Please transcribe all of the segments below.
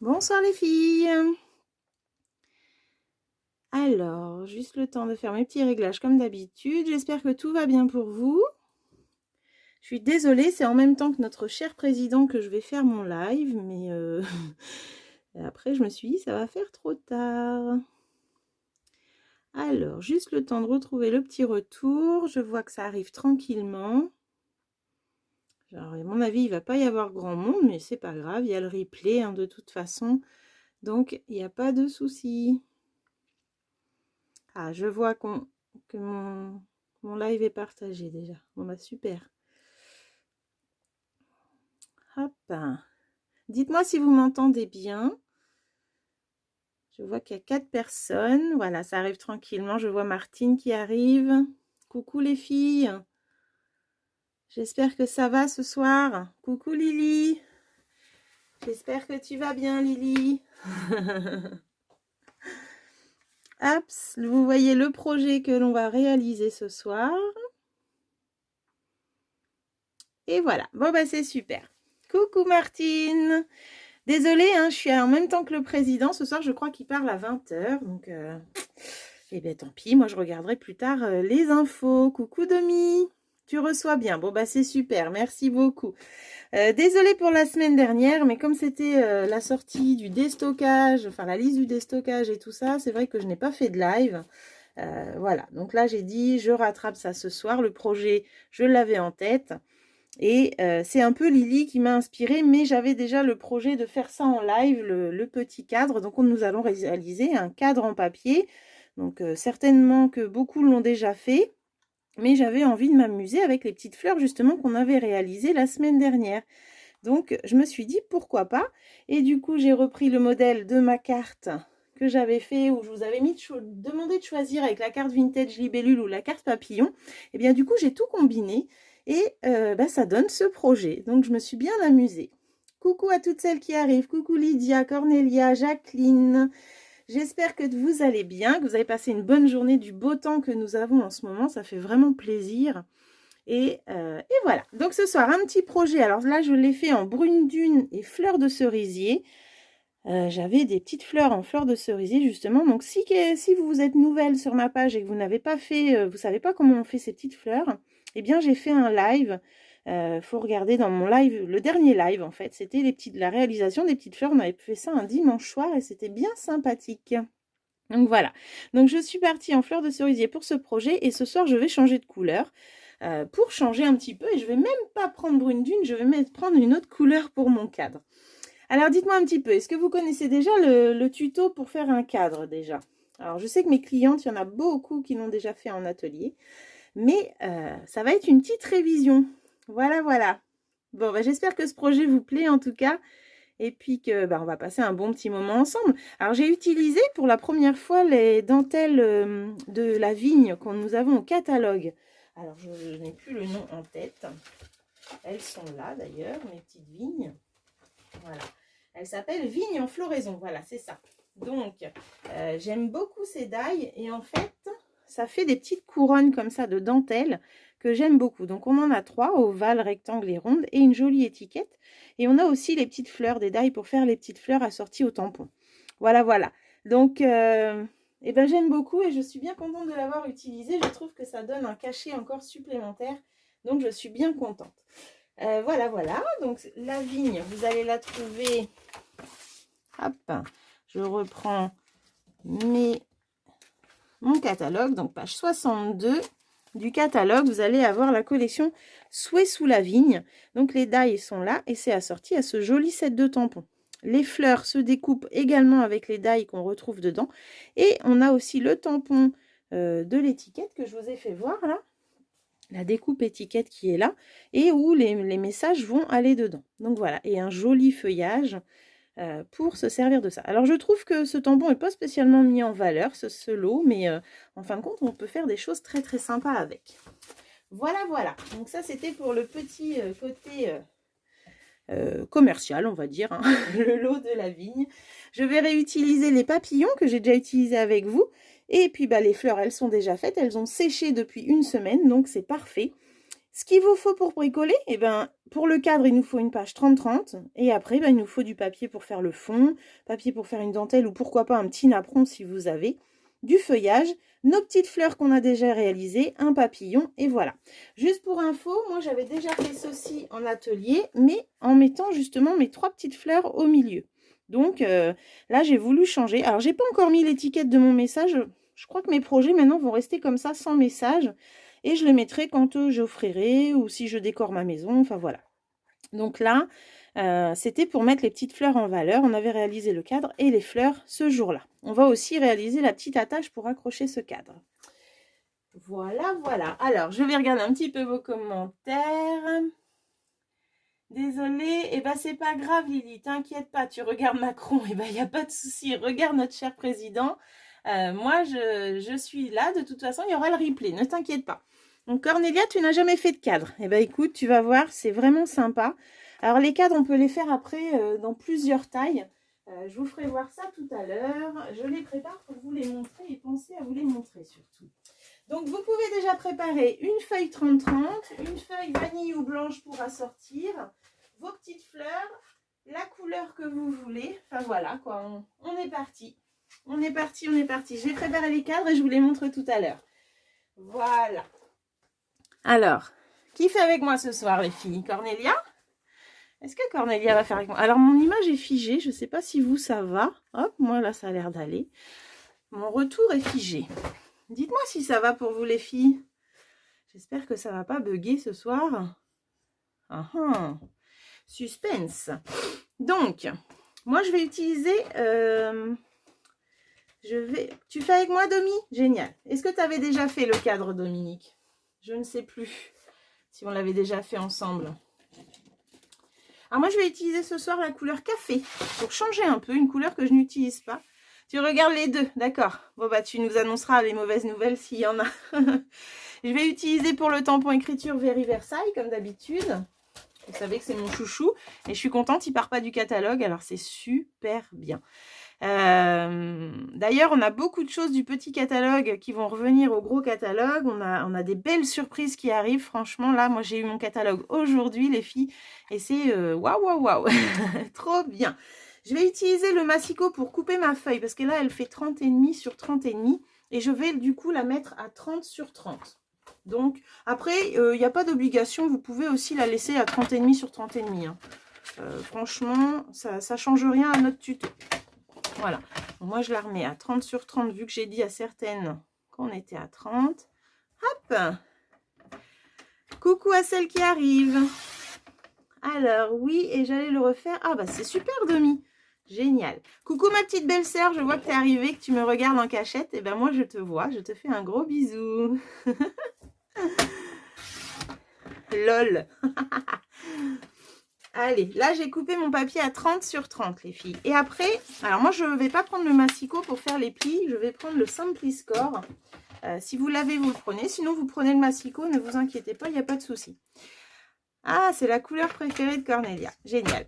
Bonsoir les filles. Alors, juste le temps de faire mes petits réglages comme d'habitude. J'espère que tout va bien pour vous. Je suis désolée, c'est en même temps que notre cher président que je vais faire mon live, mais après je me suis dit ça va faire trop tard. Alors, juste le temps de retrouver le petit retour. Je vois que ça arrive tranquillement. Alors, à mon avis, il va pas y avoir grand monde, mais c'est pas grave, il y a le replay de toute façon. Donc, il n'y a pas de souci. Ah, je vois que mon live est partagé déjà. Bon bah super. Hop. Dites-moi si vous m'entendez bien. Je vois qu'il y a 4 personnes. Voilà, ça arrive tranquillement. Je vois Martine qui arrive. Coucou les filles. J'espère que ça va ce soir. Coucou Lily. J'espère que tu vas bien Lily. Hop, vous voyez le projet que l'on va réaliser ce soir. Et voilà. Bon bah c'est super. Coucou Martine. Désolée, je suis en même temps que le président. Ce soir, je crois qu'il parle à 20h. Donc, eh bien, tant pis. Moi, je regarderai plus tard les infos. Coucou, Domi. Tu reçois bien. Bon, bah, c'est super. Merci beaucoup. Désolée pour la semaine dernière, mais comme c'était la sortie du déstockage, enfin, la liste du déstockage et tout ça, c'est vrai que je n'ai pas fait de live. Voilà. Donc là, j'ai dit, je rattrape ça ce soir. Le projet, je l'avais en tête. Et c'est un peu Lily qui m'a inspirée, mais j'avais déjà le projet de faire ça en live, le petit cadre. Donc nous allons réaliser un cadre en papier. Donc certainement que beaucoup l'ont déjà fait, mais j'avais envie de m'amuser avec les petites fleurs justement qu'on avait réalisées la semaine dernière. Donc je me suis dit pourquoi pas. Et du coup j'ai repris le modèle de ma carte que j'avais fait, où je vous avais demandé de choisir avec la carte vintage libellule ou la carte papillon. Et bien du coup j'ai tout combiné. Et ça donne ce projet. Donc, je me suis bien amusée. Coucou à toutes celles qui arrivent. Coucou Lydia, Cornelia, Jacqueline. J'espère que vous allez bien, que vous avez passé une bonne journée, du beau temps que nous avons en ce moment. Ça fait vraiment plaisir. Et voilà. Donc, ce soir, un petit projet. Alors là, je l'ai fait en brune dune et fleurs de cerisier. J'avais des petites fleurs en fleurs de cerisier justement. Donc, si vous êtes nouvelle sur ma page et que vous n'avez pas fait, vous savez pas comment on fait ces petites fleurs, eh bien j'ai fait un live. Faut regarder dans mon live, le dernier live en fait, c'était la réalisation des petites fleurs. On avait fait ça un dimanche soir et c'était bien sympathique. Donc voilà. Donc je suis partie en fleurs de cerisier pour ce projet et ce soir je vais changer de couleur. Pour changer un petit peu, et je vais même pas prendre brune dune, je vais prendre une autre couleur pour mon cadre. Alors dites-moi un petit peu, est-ce que vous connaissez déjà le tuto pour faire un cadre déjà? Alors je sais que mes clientes, il y en a beaucoup qui l'ont déjà fait en atelier, mais ça va être une petite révision. Voilà, voilà. Bon, j'espère que ce projet vous plaît en tout cas, et puis que on va passer un bon petit moment ensemble. Alors j'ai utilisé pour la première fois les dentelles de la vigne que nous avons au catalogue. Alors je n'ai plus le nom en tête. Elles sont là d'ailleurs, mes petites vignes. Voilà. Elle s'appelle Vigne en floraison. Voilà, c'est ça. Donc, j'aime beaucoup ces dailles. Et en fait, ça fait des petites couronnes comme ça de dentelle que j'aime beaucoup. Donc, on en a 3, ovales, rectangles et rondes. Et une jolie étiquette. Et on a aussi les petites fleurs des dailles pour faire les petites fleurs assorties au tampon. Voilà, voilà. Donc, j'aime beaucoup et je suis bien contente de l'avoir utilisé. Je trouve que ça donne un cachet encore supplémentaire. Donc, je suis bien contente. Voilà, voilà. Donc, la vigne, vous allez la trouver. Hop, je reprends mon catalogue. Donc, page 62 du catalogue. Vous allez avoir la collection Souhait sous la vigne. Donc, les dailles sont là et c'est assorti à ce joli set de tampons. Les fleurs se découpent également avec les dailles qu'on retrouve dedans. Et on a aussi le tampon de l'étiquette que je vous ai fait voir là. La découpe étiquette qui est là et où les messages vont aller dedans. Donc voilà, et un joli feuillage pour se servir de ça. Alors je trouve que ce tampon n'est pas spécialement mis en valeur, ce lot, mais en fin de compte, on peut faire des choses très très sympas avec. Voilà, voilà. Donc ça, c'était pour le petit côté commercial, on va dire, hein, le lot de la vigne. Je vais réutiliser les papillons que j'ai déjà utilisés avec vous. Et puis les fleurs, elles sont déjà faites. Elles ont séché depuis une semaine, donc c'est parfait. Ce qu'il vous faut pour bricoler, eh ben, pour le cadre, il nous faut une page 30-30. Et après, ben, il nous faut du papier pour faire le fond, papier pour faire une dentelle ou pourquoi pas un petit napperon si vous avez, du feuillage, nos petites fleurs qu'on a déjà réalisées, un papillon et voilà. Juste pour info, moi j'avais déjà fait ceci en atelier, mais en mettant justement mes 3 petites fleurs au milieu. Donc là, j'ai voulu changer. Alors, j'ai pas encore mis l'étiquette de mon message. Je crois que mes projets maintenant vont rester comme ça, sans message. Et je le mettrai quand j'offrirai ou si je décore ma maison. Enfin, voilà. Donc là, c'était pour mettre les petites fleurs en valeur. On avait réalisé le cadre et les fleurs ce jour-là. On va aussi réaliser la petite attache pour accrocher ce cadre. Voilà, voilà. Alors, je vais regarder un petit peu vos commentaires. Désolée, eh ben c'est pas grave Lily, t'inquiète pas, tu regardes Macron, eh ben il n'y a pas de souci, regarde notre cher président. Moi je suis là, de toute façon il y aura le replay, ne t'inquiète pas. Donc Cornélia, tu n'as jamais fait de cadre. Eh ben écoute, tu vas voir, c'est vraiment sympa. Alors les cadres, on peut les faire après dans plusieurs tailles. Je vous ferai voir ça tout à l'heure. Je les prépare pour vous les montrer et penser à vous les montrer surtout. Donc, vous pouvez déjà préparer une feuille 30-30, une feuille vanille ou blanche pour assortir, vos petites fleurs, la couleur que vous voulez. Enfin, voilà, quoi. On est parti. On est parti, on est parti. Je vais préparer les cadres et je vous les montre tout à l'heure. Voilà. Alors, qui fait avec moi ce soir, les filles? Cornélia? Est-ce que Cornélia va faire avec moi? Alors, mon image est figée. Je ne sais pas si vous, ça va. Hop, moi, là, ça a l'air d'aller. Mon retour est figé. Dites-moi si ça va pour vous les filles. J'espère que ça va pas bugger ce soir. Suspense. Donc, moi je vais utiliser... Tu fais avec moi, Domi? Génial. Est-ce que tu avais déjà fait le cadre, Dominique? Je ne sais plus si on l'avait déjà fait ensemble. Alors moi je vais utiliser ce soir la couleur café pour changer un peu, une couleur que je n'utilise pas. Tu regardes les deux, d'accord. Bon, bah, tu nous annonceras les mauvaises nouvelles s'il y en a. Je vais utiliser pour le tampon écriture Very Versailles, comme d'habitude. Vous savez que c'est mon chouchou. Et je suis contente, il ne part pas du catalogue, alors c'est super bien. D'ailleurs, on a beaucoup de choses du petit catalogue qui vont revenir au gros catalogue. On a des belles surprises qui arrivent. Franchement, là, moi, j'ai eu mon catalogue aujourd'hui, les filles. Et c'est waouh, waouh, waouh. Trop bien. Je vais utiliser le massicot pour couper ma feuille parce que là, elle fait 30,5 sur 30,5 et je vais du coup la mettre à 30 sur 30. Donc, après, il n'y a pas d'obligation. Vous pouvez aussi la laisser à 30,5 sur 30,5. Hein. Franchement, ça ne change rien à notre tuto. Voilà. Donc, moi, je la remets à 30 sur 30 vu que j'ai dit à certaines qu'on était à 30. Hop! Coucou à celle qui arrive. Alors, oui, et j'allais le refaire. Ah, bah, c'est super, Domi. Génial. Coucou ma petite belle-sœur, je vois que tu es arrivée, que tu me regardes en cachette. Et ben moi, je te vois, je te fais un gros bisou. Lol. Allez, là, j'ai coupé mon papier à 30 sur 30, les filles. Et après, alors moi, je ne vais pas prendre le massicot pour faire les plis. Je vais prendre le Simpliscore. Si vous l'avez, vous le prenez. Sinon, vous prenez le massicot, ne vous inquiétez pas, il n'y a pas de souci. Ah, c'est la couleur préférée de Cornélia. Génial.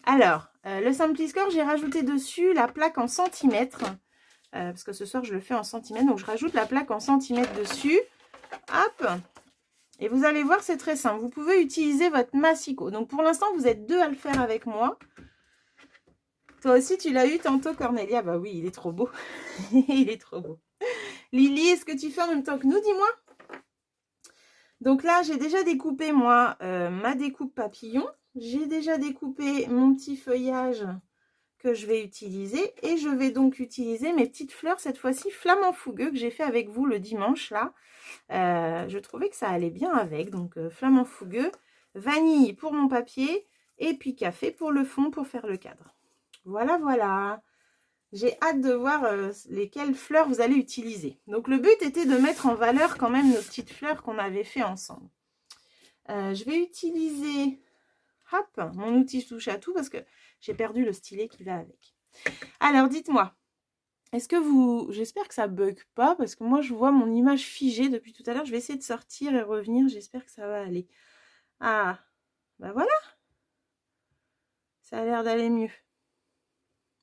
Alors, le Simpliscore, j'ai rajouté dessus la plaque en centimètres. Parce que ce soir, je le fais en centimètres. Donc, je rajoute la plaque en centimètres dessus. Hop. Et vous allez voir, c'est très simple. Vous pouvez utiliser votre massicot. Donc, pour l'instant, vous êtes deux à le faire avec moi. Toi aussi, tu l'as eu tantôt, Cornélia. Bah oui, il est trop beau. Il est trop beau. Lily, est-ce que tu fais en même temps que nous? Dis-moi. Donc là, j'ai déjà découpé, moi, ma découpe papillon. J'ai déjà découpé mon petit feuillage que je vais utiliser. Et je vais donc utiliser mes petites fleurs, cette fois-ci, flamant fougueux, que j'ai fait avec vous le dimanche, là. Je trouvais que ça allait bien avec. Donc, flamant fougueux, vanille pour mon papier, et puis café pour le fond, pour faire le cadre. Voilà, voilà. J'ai hâte de voir lesquelles fleurs vous allez utiliser. Donc, le but était de mettre en valeur quand même nos petites fleurs qu'on avait fait ensemble. Je vais utiliser mon outil touche à tout parce que j'ai perdu le stylet qui va avec. Alors, dites-moi, est-ce que vous... J'espère que ça ne bug pas parce que moi, je vois mon image figée depuis tout à l'heure. Je vais essayer de sortir et revenir. J'espère que ça va aller. Ah, bah voilà. Ça a l'air d'aller mieux.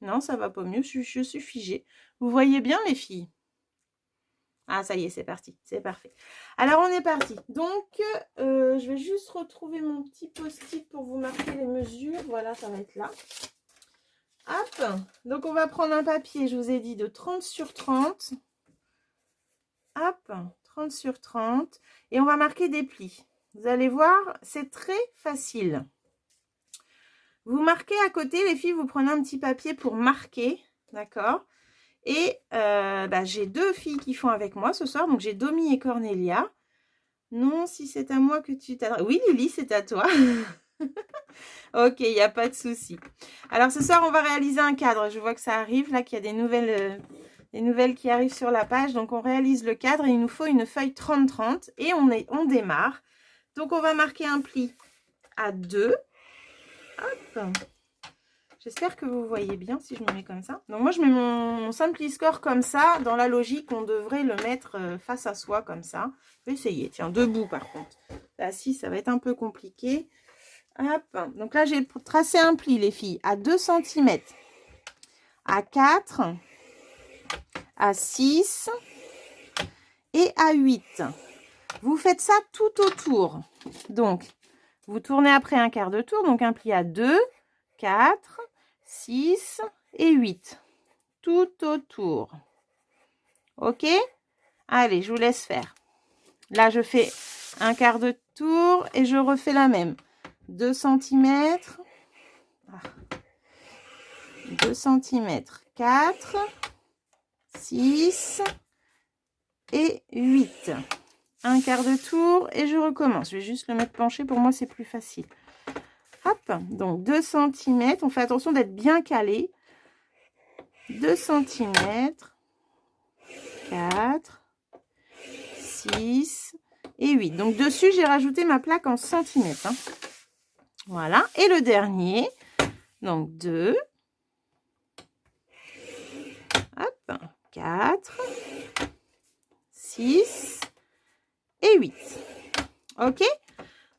Non, ça va pas mieux. Je suis figée. Vous voyez bien, les filles? Ah, ça y est, c'est parti. C'est parfait. Alors, on est parti. Donc, je vais juste retrouver mon petit post-it pour vous marquer les mesures. Voilà, ça va être là. Hop. Donc, on va prendre un papier, je vous ai dit, de 30 sur 30. Hop, 30 sur 30. Et on va marquer des plis. Vous allez voir, c'est très facile. Vous marquez à côté, les filles, vous prenez un petit papier pour marquer. D'accord? Et j'ai 2 filles qui font avec moi ce soir. Donc, j'ai Domi et Cornelia. Non, si c'est à moi que tu t'adresses. Oui, Lily, c'est à toi. Ok, il n'y a pas de souci. Alors, ce soir, on va réaliser un cadre. Je vois que ça arrive, là, qu'il y a des nouvelles qui arrivent sur la page. Donc, on réalise le cadre et il nous faut une feuille 30-30 et on démarre. Donc, on va marquer un pli à 2. Hop. J'espère que vous voyez bien si je me mets comme ça. Donc, moi, je mets mon Simpli-Score comme ça. Dans la logique, on devrait le mettre face à soi comme ça. Je vais essayer. Tiens, debout, par contre. Assis, ça va être un peu compliqué. Hop. Donc là, j'ai tracé un pli, les filles, à 2 cm, à 4, à 6 et à 8. Vous faites ça tout autour. Donc, vous tournez après un quart de tour. Donc, un pli à 2, 4, 6 et 8. Tout autour. Ok? Allez, je vous laisse faire. Là, je fais un quart de tour et je refais la même. 2 cm. 2 cm. 4, 6 et 8. Un quart de tour et je recommence. Je vais juste le mettre penché. Pour moi, c'est plus facile. Hop, donc 2 cm. On fait attention d'être bien calé. 2 cm. 4, 6 et 8. Donc, dessus, j'ai rajouté ma plaque en centimètres. Hein. Voilà. Et le dernier, donc 2. Hop, 4, 6 et 8. Ok?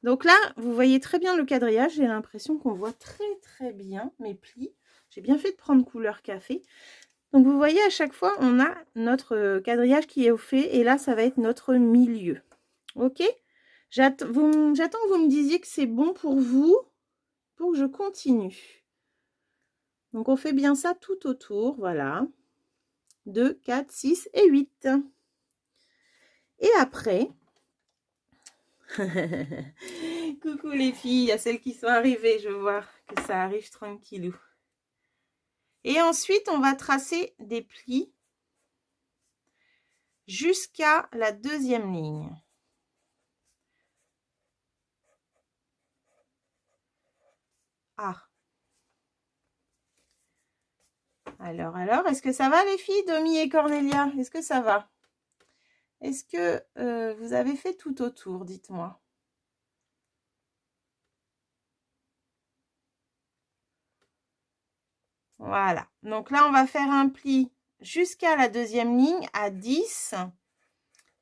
Donc là, vous voyez très bien le quadrillage. J'ai l'impression qu'on voit très très bien mes plis. J'ai bien fait de prendre couleur café. Donc vous voyez, à chaque fois, on a notre quadrillage qui est fait. Et là, ça va être notre milieu. Ok? J'attends que vous me disiez que c'est bon pour vous, pour que je continue. Donc on fait bien ça tout autour. Voilà. 2, 4, 6 et 8. Et après... Coucou les filles, il y a celles qui sont arrivées, je vois que ça arrive tranquillou. Et ensuite, on va tracer des plis jusqu'à la 2e ligne. Ah. Alors, est-ce que ça va les filles, Domi et Cornelia? Est-ce que ça va? Est-ce que vous avez fait tout autour, dites-moi. Voilà. Donc là, on va faire un pli jusqu'à la 2e ligne à 10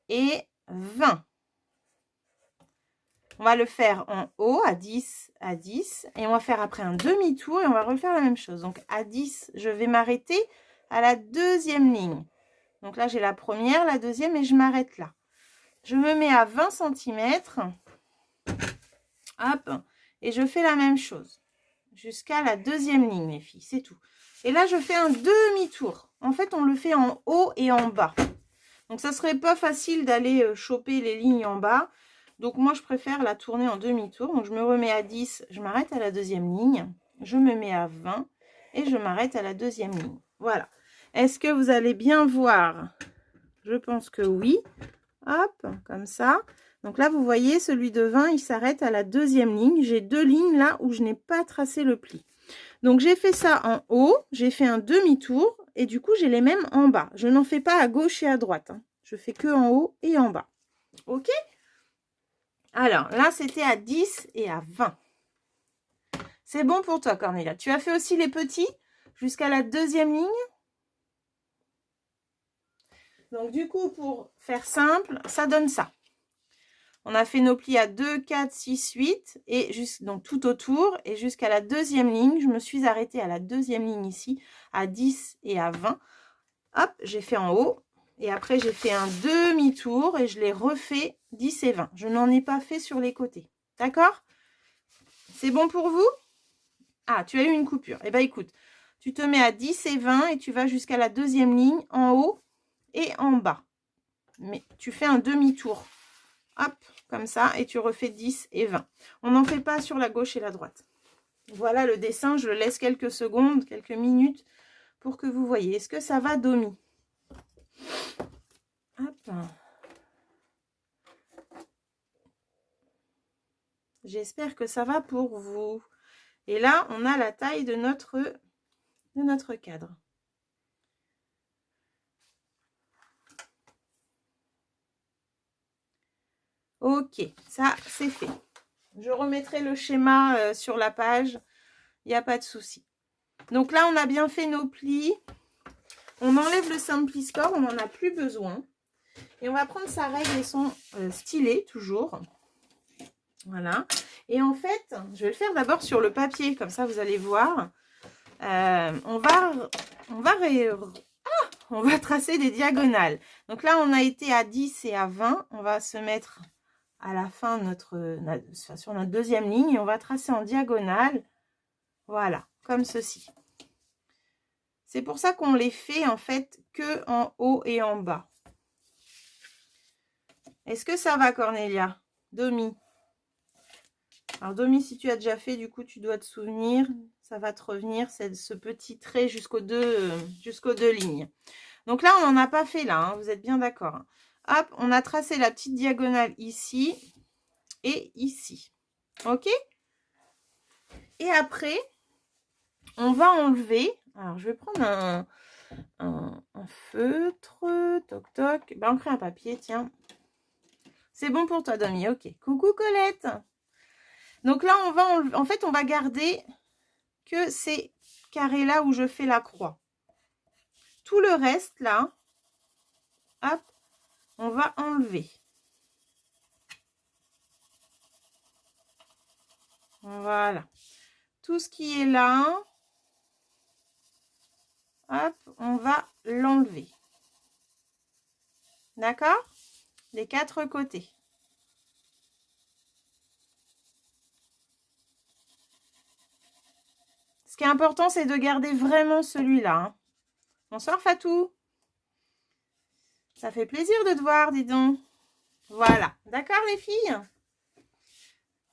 et 20. On va le faire en haut à 10 et on va faire après un demi-tour et on va refaire la même chose. Donc à 10, je vais m'arrêter à la 2e ligne. Donc là, j'ai la première, la 2e et je m'arrête là. Je me mets à 20 cm. Hop. Et je fais la même chose jusqu'à la 2e ligne, les filles. C'est tout. Et là, je fais un demi-tour. En fait, on le fait en haut et en bas. Donc, ça serait pas facile d'aller choper les lignes en bas. Donc, moi, je préfère la tourner en demi-tour. Donc, je me remets à 10, je m'arrête à la 2e ligne. Je me mets à 20 et je m'arrête à la 2e ligne. Voilà. Est-ce que vous allez bien voir? Je pense que oui. Hop, comme ça. Donc là, vous voyez, celui de 20, il s'arrête à la 2e ligne. J'ai 2 lignes là où je n'ai pas tracé le pli. Donc, j'ai fait ça en haut. J'ai fait un demi-tour. Et du coup, j'ai les mêmes en bas. Je n'en fais pas à gauche et à droite. Hein. Je fais que en haut et en bas. Ok? Alors, là, c'était à 10 et à 20. C'est bon pour toi, Cornelia. Tu as fait aussi les petits jusqu'à la 2e ligne. Donc, du coup, pour faire simple, ça donne ça. On a fait nos plis à 2, 4, 6, 8 et donc tout autour. Et jusqu'à la 2e ligne, je me suis arrêtée à la 2e ligne ici, à 10 et à 20. Hop, j'ai fait en haut Et après, j'ai fait un demi-tour et je l'ai refait 10 et 20. Je n'en ai pas fait sur les côtés. D'accord? C'est bon pour vous? Ah, tu as eu une coupure. Eh bien, écoute, tu te mets à 10 et 20 et tu vas jusqu'à la deuxième ligne en haut et en bas. Mais tu fais un demi-tour. Hop, comme ça. Et tu refais 10 et 20. On n'en fait pas sur la gauche et la droite. Voilà le dessin. Je le laisse quelques secondes, quelques minutes pour que vous voyez. Est-ce que ça va, Domi? Hop. J'espère que ça va pour vous. Et là, on a la taille de notre cadre. Ok, ça, c'est fait. Je remettrai le schéma sur la page. Il n'y a pas de souci. Donc là, on a bien fait nos plis. On enlève le Simpli-Score, on n'en a plus besoin. Et on va prendre sa règle et son stylet, toujours. Voilà. Et en fait, je vais le faire d'abord sur le papier, comme ça vous allez voir. On va tracer des diagonales. Donc là, on a été à 10 et à 20. On va se mettre à la fin sur notre deuxième ligne. Et on va tracer en diagonale. Voilà, comme ceci. C'est pour ça qu'on les fait en fait que en haut et en bas. Est-ce que ça va, Cornelia? Domi? Alors, Domi, si tu as déjà fait, du coup, tu dois te souvenir. Ça va te revenir, c'est ce petit trait jusqu'aux deux lignes. Donc là, on n'en a pas fait là, hein, vous êtes bien d'accord. Hop, on a tracé la petite diagonale ici et ici. Ok? Et après, on va enlever. Alors, je vais prendre un feutre. Toc, toc. Ben, on crée un papier, tiens. C'est bon pour toi, Domi. Ok. Coucou, Colette. Donc là, on va enlever. En fait, on va garder que ces carrés-là où je fais la croix. Tout le reste, là, hop, on va enlever. Voilà. Tout ce qui est là, hop, on va l'enlever. D'accord? Les quatre côtés. Ce qui est important, c'est de garder vraiment celui-là. Hein. Bonsoir, Fatou. Ça fait plaisir de te voir, dis donc. Voilà. D'accord, les filles?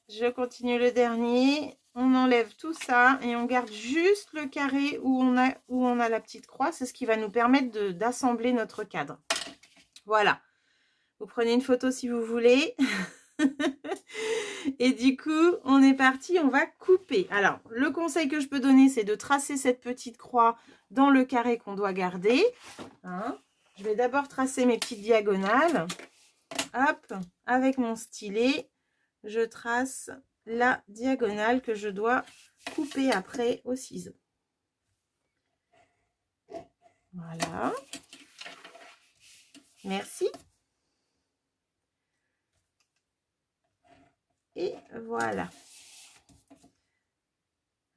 Je continue le dernier. On enlève tout ça et on garde juste le carré où on a la petite croix. C'est ce qui va nous permettre d'assembler notre cadre. Voilà. Vous prenez une photo si vous voulez. Et du coup, on est parti, on va couper. Alors, le conseil que je peux donner, c'est de tracer cette petite croix dans le carré qu'on doit garder. Hein, je vais d'abord tracer mes petites diagonales. Hop, avec mon stylet, je trace la diagonale que je dois couper après au ciseau. Voilà. Merci. Et voilà.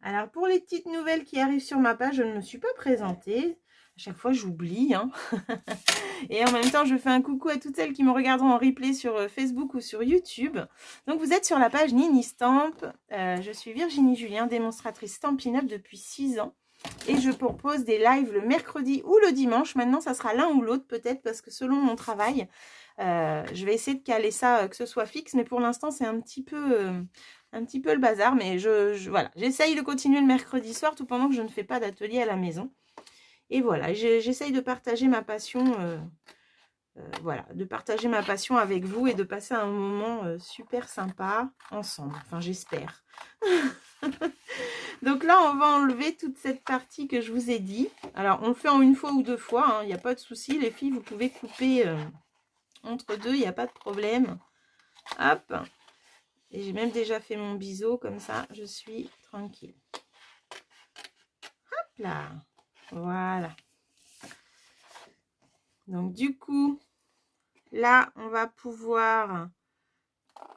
Alors, pour les petites nouvelles qui arrivent sur ma page, je ne me suis pas présentée. À chaque fois, j'oublie. Hein. Et en même temps, je fais un coucou à toutes celles qui me regarderont en replay sur Facebook ou sur YouTube. Donc, vous êtes sur la page Nini Stamp. Je suis Virginie Julien, démonstratrice Stampin' Up depuis 6 ans. Et je propose des lives le mercredi ou le dimanche. Maintenant, ça sera l'un ou l'autre peut-être parce que selon mon travail, je vais essayer de caler ça, que ce soit fixe. Mais pour l'instant, c'est un petit peu le bazar. Mais voilà, j'essaye de continuer le mercredi soir tout pendant que je ne fais pas d'atelier à la maison. Et voilà, j'essaye de partager ma passion, voilà, de partager ma passion avec vous et de passer un moment super sympa ensemble. Enfin, j'espère. Donc là, on va enlever toute cette partie que je vous ai dit. Alors, on le fait en une fois ou deux fois, il n'y a pas de souci. Les filles, vous pouvez couper entre deux, il n'y a pas de problème. Hop. Et j'ai même déjà fait mon biseau, comme ça, je suis tranquille. Hop là. Voilà. Donc, du coup, là, on va pouvoir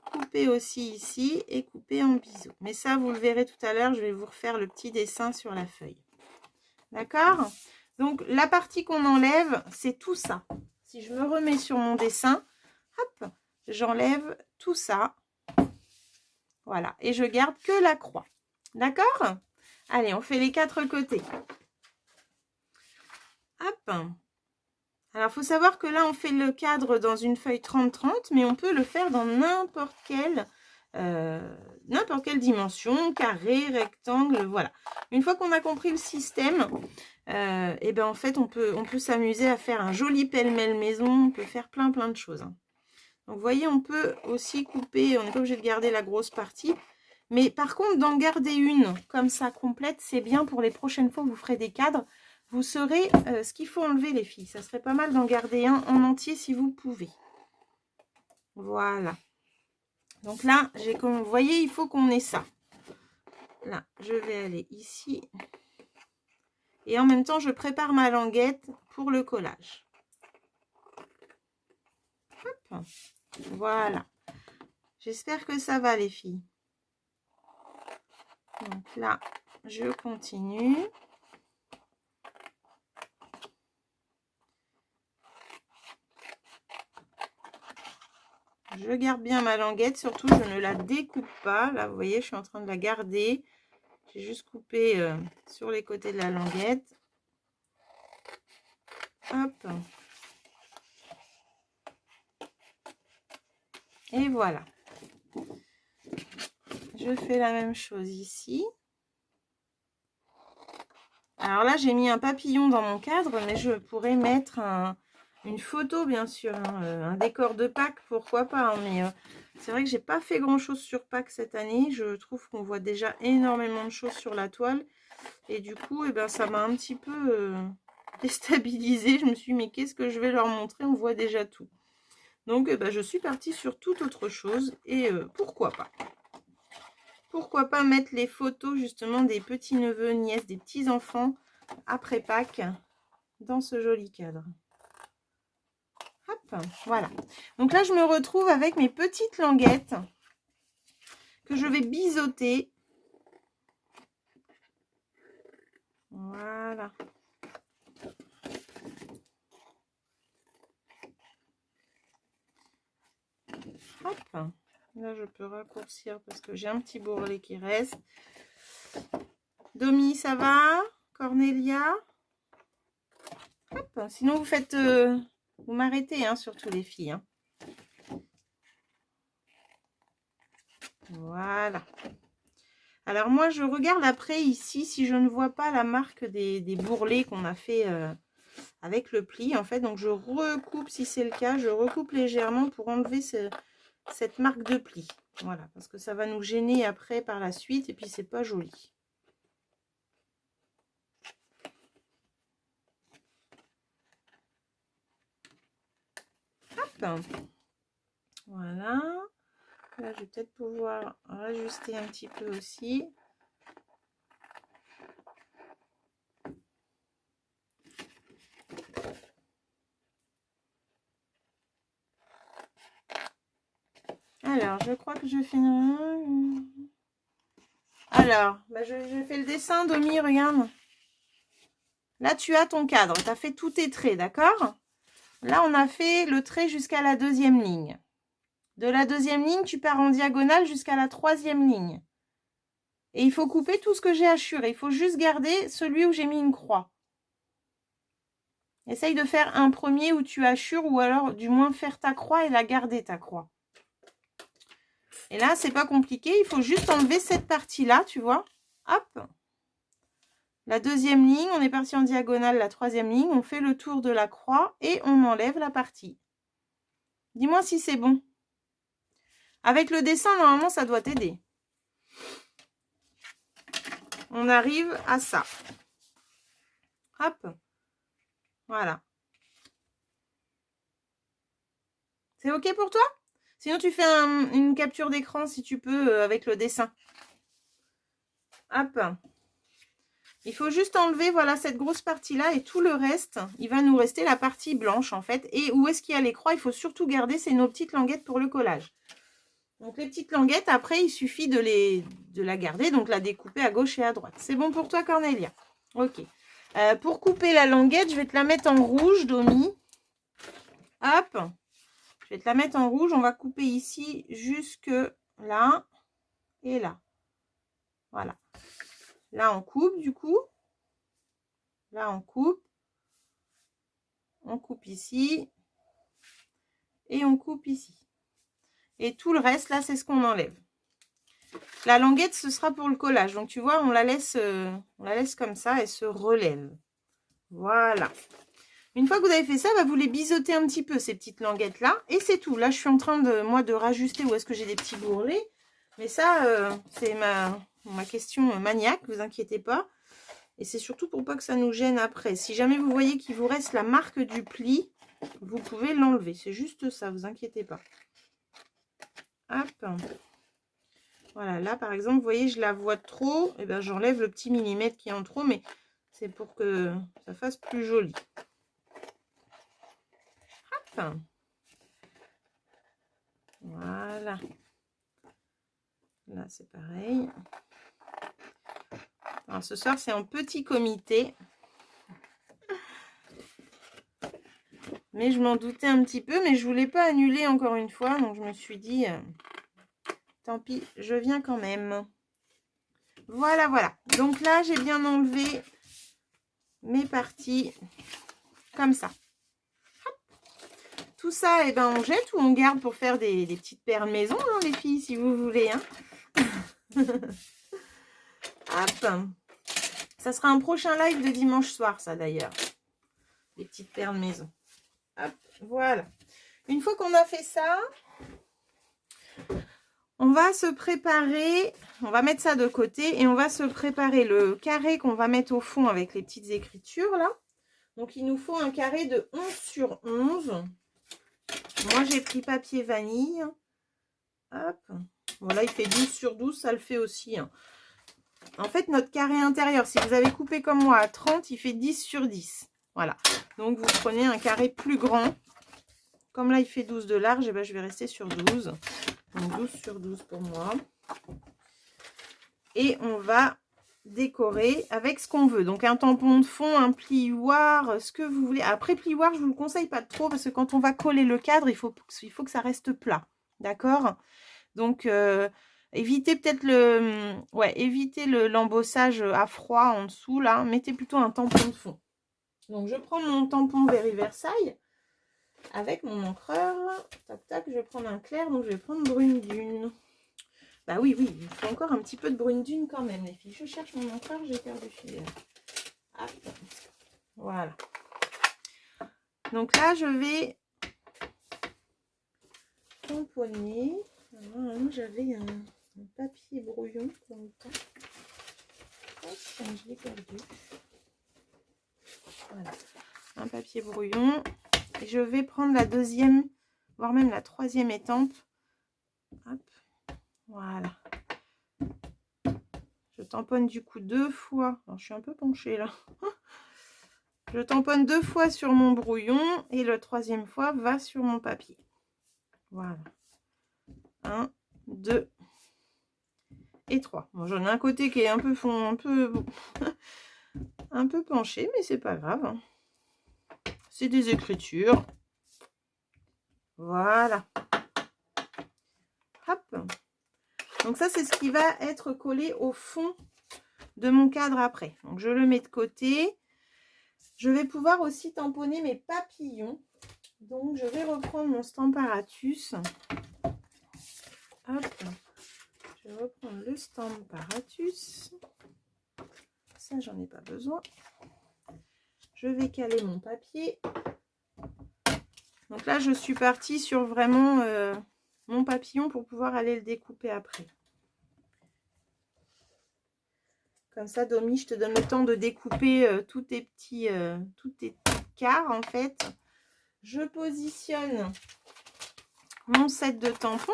couper aussi ici et couper en biseau. Mais ça, vous le verrez tout à l'heure, je vais vous refaire le petit dessin sur la feuille. D'accord? Donc, la partie qu'on enlève, c'est tout ça. si je me remets sur mon dessin, hop, j'enlève tout ça. Voilà, et je garde que la croix. D'accord? Allez, on fait les 4 côtés. Hop. Alors, il faut savoir que là, on fait le cadre dans une feuille 30-30, mais on peut le faire dans n'importe quelle dimension, carré, rectangle, voilà. Une fois qu'on a compris le système, et ben en fait, on peut s'amuser à faire un joli pêle-mêle maison, on peut faire plein de choses. Hein. Donc, vous voyez, on peut aussi couper, on n'est pas obligé de garder la grosse partie. Mais par contre, d'en garder une comme ça complète, c'est bien pour les prochaines fois où vous ferez des cadres. Vous saurez ce qu'il faut enlever, les filles. Ça serait pas mal d'en garder un en entier si vous pouvez. Voilà. Donc là, comme vous voyez, il faut qu'on ait ça. Là, je vais aller ici. Et en même temps, je prépare ma languette pour le collage. Hop. Voilà. J'espère que ça va, les filles. Donc là, je continue. Je garde bien ma languette, surtout je ne la découpe pas. Là, vous voyez, je suis en train de la garder. J'ai juste coupé sur les côtés de la languette. Hop. Et voilà. Je fais la même chose ici. Alors là, j'ai mis un papillon dans mon cadre, mais je pourrais mettre une photo, bien sûr. Hein, un décor de Pâques, pourquoi pas. Hein, mais c'est vrai que j'ai pas fait grand-chose sur Pâques cette année. Je trouve qu'on voit déjà énormément de choses sur la toile. Et du coup, eh ben, ça m'a un petit peu déstabilisée. Je me suis dit, mais qu'est-ce que je vais leur montrer? On voit déjà tout. Donc, eh ben, je suis partie sur toute autre chose. Et pourquoi pas? Pourquoi pas mettre les photos justement des petits neveux, nièces, des petits enfants après Pâques dans ce joli cadre. Hop, voilà. Donc là, je me retrouve avec mes petites languettes que je vais biseauter. Voilà. Hop. Là, je peux raccourcir parce que j'ai un petit bourrelet qui reste. Domi, ça va? Cornelia? Hop. Sinon, vous faites... vous m'arrêtez, hein, surtout les filles. Hein. Voilà. Alors, moi, je regarde après ici si je ne vois pas la marque des bourrelets qu'on a fait avec le pli. En fait, donc je recoupe, si c'est le cas, je recoupe légèrement pour enlever cette marque de pli. Voilà, parce que ça va nous gêner après par la suite et puis c'est pas joli. Hop. Voilà. Là, je vais peut-être pouvoir rajuster un petit peu aussi. Alors, je crois que je finirai. Alors, bah, je fais le dessin, Domi, regarde. Là, tu as ton cadre. Tu as fait tous tes traits, d'accord? Là, on a fait le trait jusqu'à la 2e ligne. De la 2e ligne, tu pars en diagonale jusqu'à la 3e ligne. Et il faut couper tout ce que j'ai hachuré. Il faut juste garder celui où j'ai mis une croix. Essaye de faire un premier où tu hachures ou alors du moins faire ta croix et la garder ta croix. Et là, c'est pas compliqué. Il faut juste enlever cette partie-là, tu vois. Hop. La 2e ligne, on est parti en diagonale, la 3e ligne. On fait le tour de la croix et on enlève la partie. Dis-moi si c'est bon. Avec le dessin, normalement, ça doit t'aider. On arrive à ça. Hop. Voilà. C'est OK pour toi? Sinon, tu fais une capture d'écran si tu peux avec le dessin. Hop. Il faut juste enlever, voilà, cette grosse partie-là et tout le reste, il va nous rester la partie blanche, en fait. Et où est-ce qu'il y a les croix? Il faut surtout garder, c'est nos petites languettes pour le collage. Donc, les petites languettes, après, il suffit de la garder, donc la découper à gauche et à droite. C'est bon pour toi, Cornelia? OK. Pour couper la languette, je vais te la mettre en rouge, Domi. Hop, je vais te la mettre en rouge. On va couper ici jusque là et là. Voilà. Là, on coupe du coup. Là, on coupe. On coupe ici. Et on coupe ici. Et tout le reste, là, c'est ce qu'on enlève. La languette, ce sera pour le collage. Donc, tu vois, on la laisse comme ça. Elle se relève. Voilà. Une fois que vous avez fait ça, bah, vous les biseautez un petit peu, ces petites languettes-là. Et c'est tout. Là, je suis en train de, moi, de rajuster où est-ce que j'ai des petits bourrelets. Mais ça, c'est ma question maniaque, vous inquiétez pas. Et c'est surtout pour pas que ça nous gêne après. Si jamais vous voyez qu'il vous reste la marque du pli, vous pouvez l'enlever. C'est juste ça, vous inquiétez pas. Hop. Voilà, là, par exemple, vous voyez, je la vois trop. Et bien, j'enlève le petit millimètre qui est en trop, mais c'est pour que ça fasse plus joli. Hop. Voilà. Là, c'est pareil. Alors, ce soir, c'est en petit comité. Mais je m'en doutais un petit peu, mais je voulais pas annuler encore une fois. Donc, je me suis dit, tant pis, je viens quand même. Voilà, voilà. Donc là, j'ai bien enlevé mes parties comme ça. Hop. Tout ça, eh ben, on jette ou on garde pour faire des petites perles maison, hein, les filles, si vous voulez. Hein. Hop. Ça sera un prochain live de dimanche soir, ça d'ailleurs. Les petites perles maison. Hop, voilà. Une fois qu'on a fait ça, on va se préparer, on va mettre ça de côté et on va se préparer le carré qu'on va mettre au fond avec les petites écritures là. Donc il nous faut un carré de 11 sur 11. Moi j'ai pris papier vanille. Hop. Voilà, il fait 12 sur 12, ça le fait aussi. Hein. En fait, notre carré intérieur, si vous avez coupé comme moi à 30, il fait 10 sur 10. Voilà. Donc vous prenez un carré plus grand. Comme là, il fait 12 de large, et ben, je vais rester sur 12. Donc 12 sur 12 pour moi. Et on va décorer avec ce qu'on veut. Donc un tampon de fond, un plioir, ce que vous voulez. Après plioir, je ne vous le conseille pas trop parce que quand on va coller le cadre, il faut que ça reste plat. D'accord? Donc évitez peut-être évitez l'embossage à froid en dessous là. Mettez plutôt un tampon de fond. Donc je prends mon tampon Berry Versailles. Avec mon encreur, tac tac, je vais prendre un clair, donc je vais prendre brune dune. Bah oui, il faut encore un petit peu de brune dune quand même, les filles. Je cherche mon encreur, j'ai perdu fil. Hop. Voilà. Donc là, je vais tamponner. J'avais un papier brouillon pour le temps. Hop, je l'ai perdu. Voilà. Un papier brouillon. Et je vais prendre la deuxième, voire même la troisième étampe. Hop. Voilà. Je tamponne du coup 2 fois. Alors, je suis un peu penchée là. Je tamponne 2 fois sur mon brouillon et la troisième fois va sur mon papier. Voilà. 1, 2 et 3. Bon, j'en ai un côté qui est un peu un peu penché, mais c'est pas grave. C'est des écritures. Voilà. Hop. Donc ça, c'est ce qui va être collé au fond de mon cadre après. Donc je le mets de côté. Je vais pouvoir aussi tamponner mes papillons. Donc je vais reprendre mon Stamparatus. Hop. Je vais reprendre le Stamparatus. Ça, j'en ai pas besoin. Je vais caler mon papier. Donc là, je suis partie sur vraiment mon papillon pour pouvoir aller le découper après. Comme ça, Domi, je te donne le temps de découper tous tes petits quarts en fait. Je positionne mon set de tampons.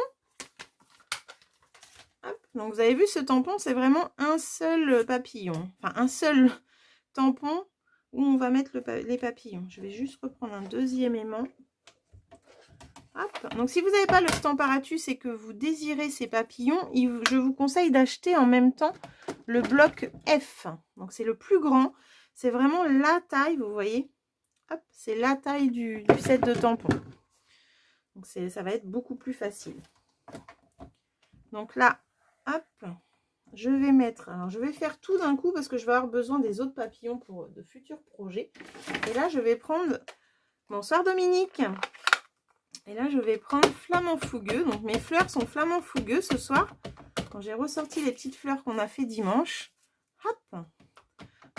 Hop. Donc vous avez vu, ce tampon, c'est vraiment un seul papillon. Enfin, un seul tampon où on va mettre les papillons. Je vais juste reprendre un deuxième aimant. Hop. Donc si vous n'avez pas le Stamparatus et que vous désirez ces papillons, je vous conseille d'acheter en même temps le bloc F. Donc c'est le plus grand. C'est vraiment la taille, vous voyez. Hop, c'est la taille du set de tampons. Donc ça va être beaucoup plus facile. Donc là, hop, je vais mettre, alors je vais faire tout d'un coup parce que je vais avoir besoin des autres papillons pour de futurs projets. Et là, je vais prendre, bonsoir Dominique. Et là, je vais prendre flamant fougueux. Donc mes fleurs sont flamant fougueux ce soir. Quand j'ai ressorti les petites fleurs qu'on a fait dimanche. Hop.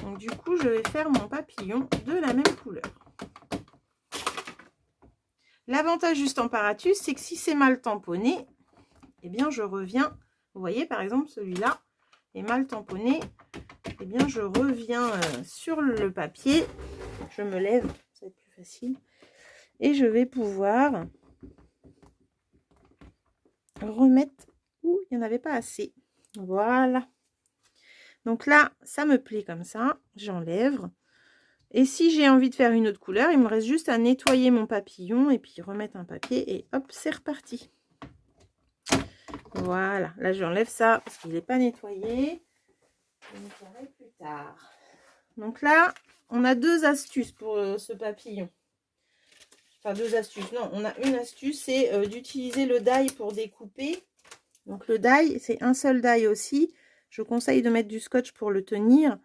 Donc du coup, je vais faire mon papillon de la même couleur. L'avantage du Stamparatus, c'est que si c'est mal tamponné, eh bien je reviens. Vous voyez, par exemple, celui-là est mal tamponné. Eh bien, je reviens sur le papier. Je me lève, ça va être plus facile. Et je vais pouvoir remettre où il n'y en avait pas assez. Voilà. Donc là, ça me plaît comme ça. J'enlève. Et si j'ai envie de faire une autre couleur, il me reste juste à nettoyer mon papillon et puis remettre un papier et hop, c'est reparti. Voilà, là j'enlève ça parce qu'il n'est pas nettoyé. Je le nettoierai plus tard. Donc là, on a deux astuces pour ce papillon. Enfin, deux astuces. Non, on a une astuce, c'est d'utiliser le die pour découper. Donc le die, c'est un seul die aussi. Je conseille de mettre du scotch pour le tenir.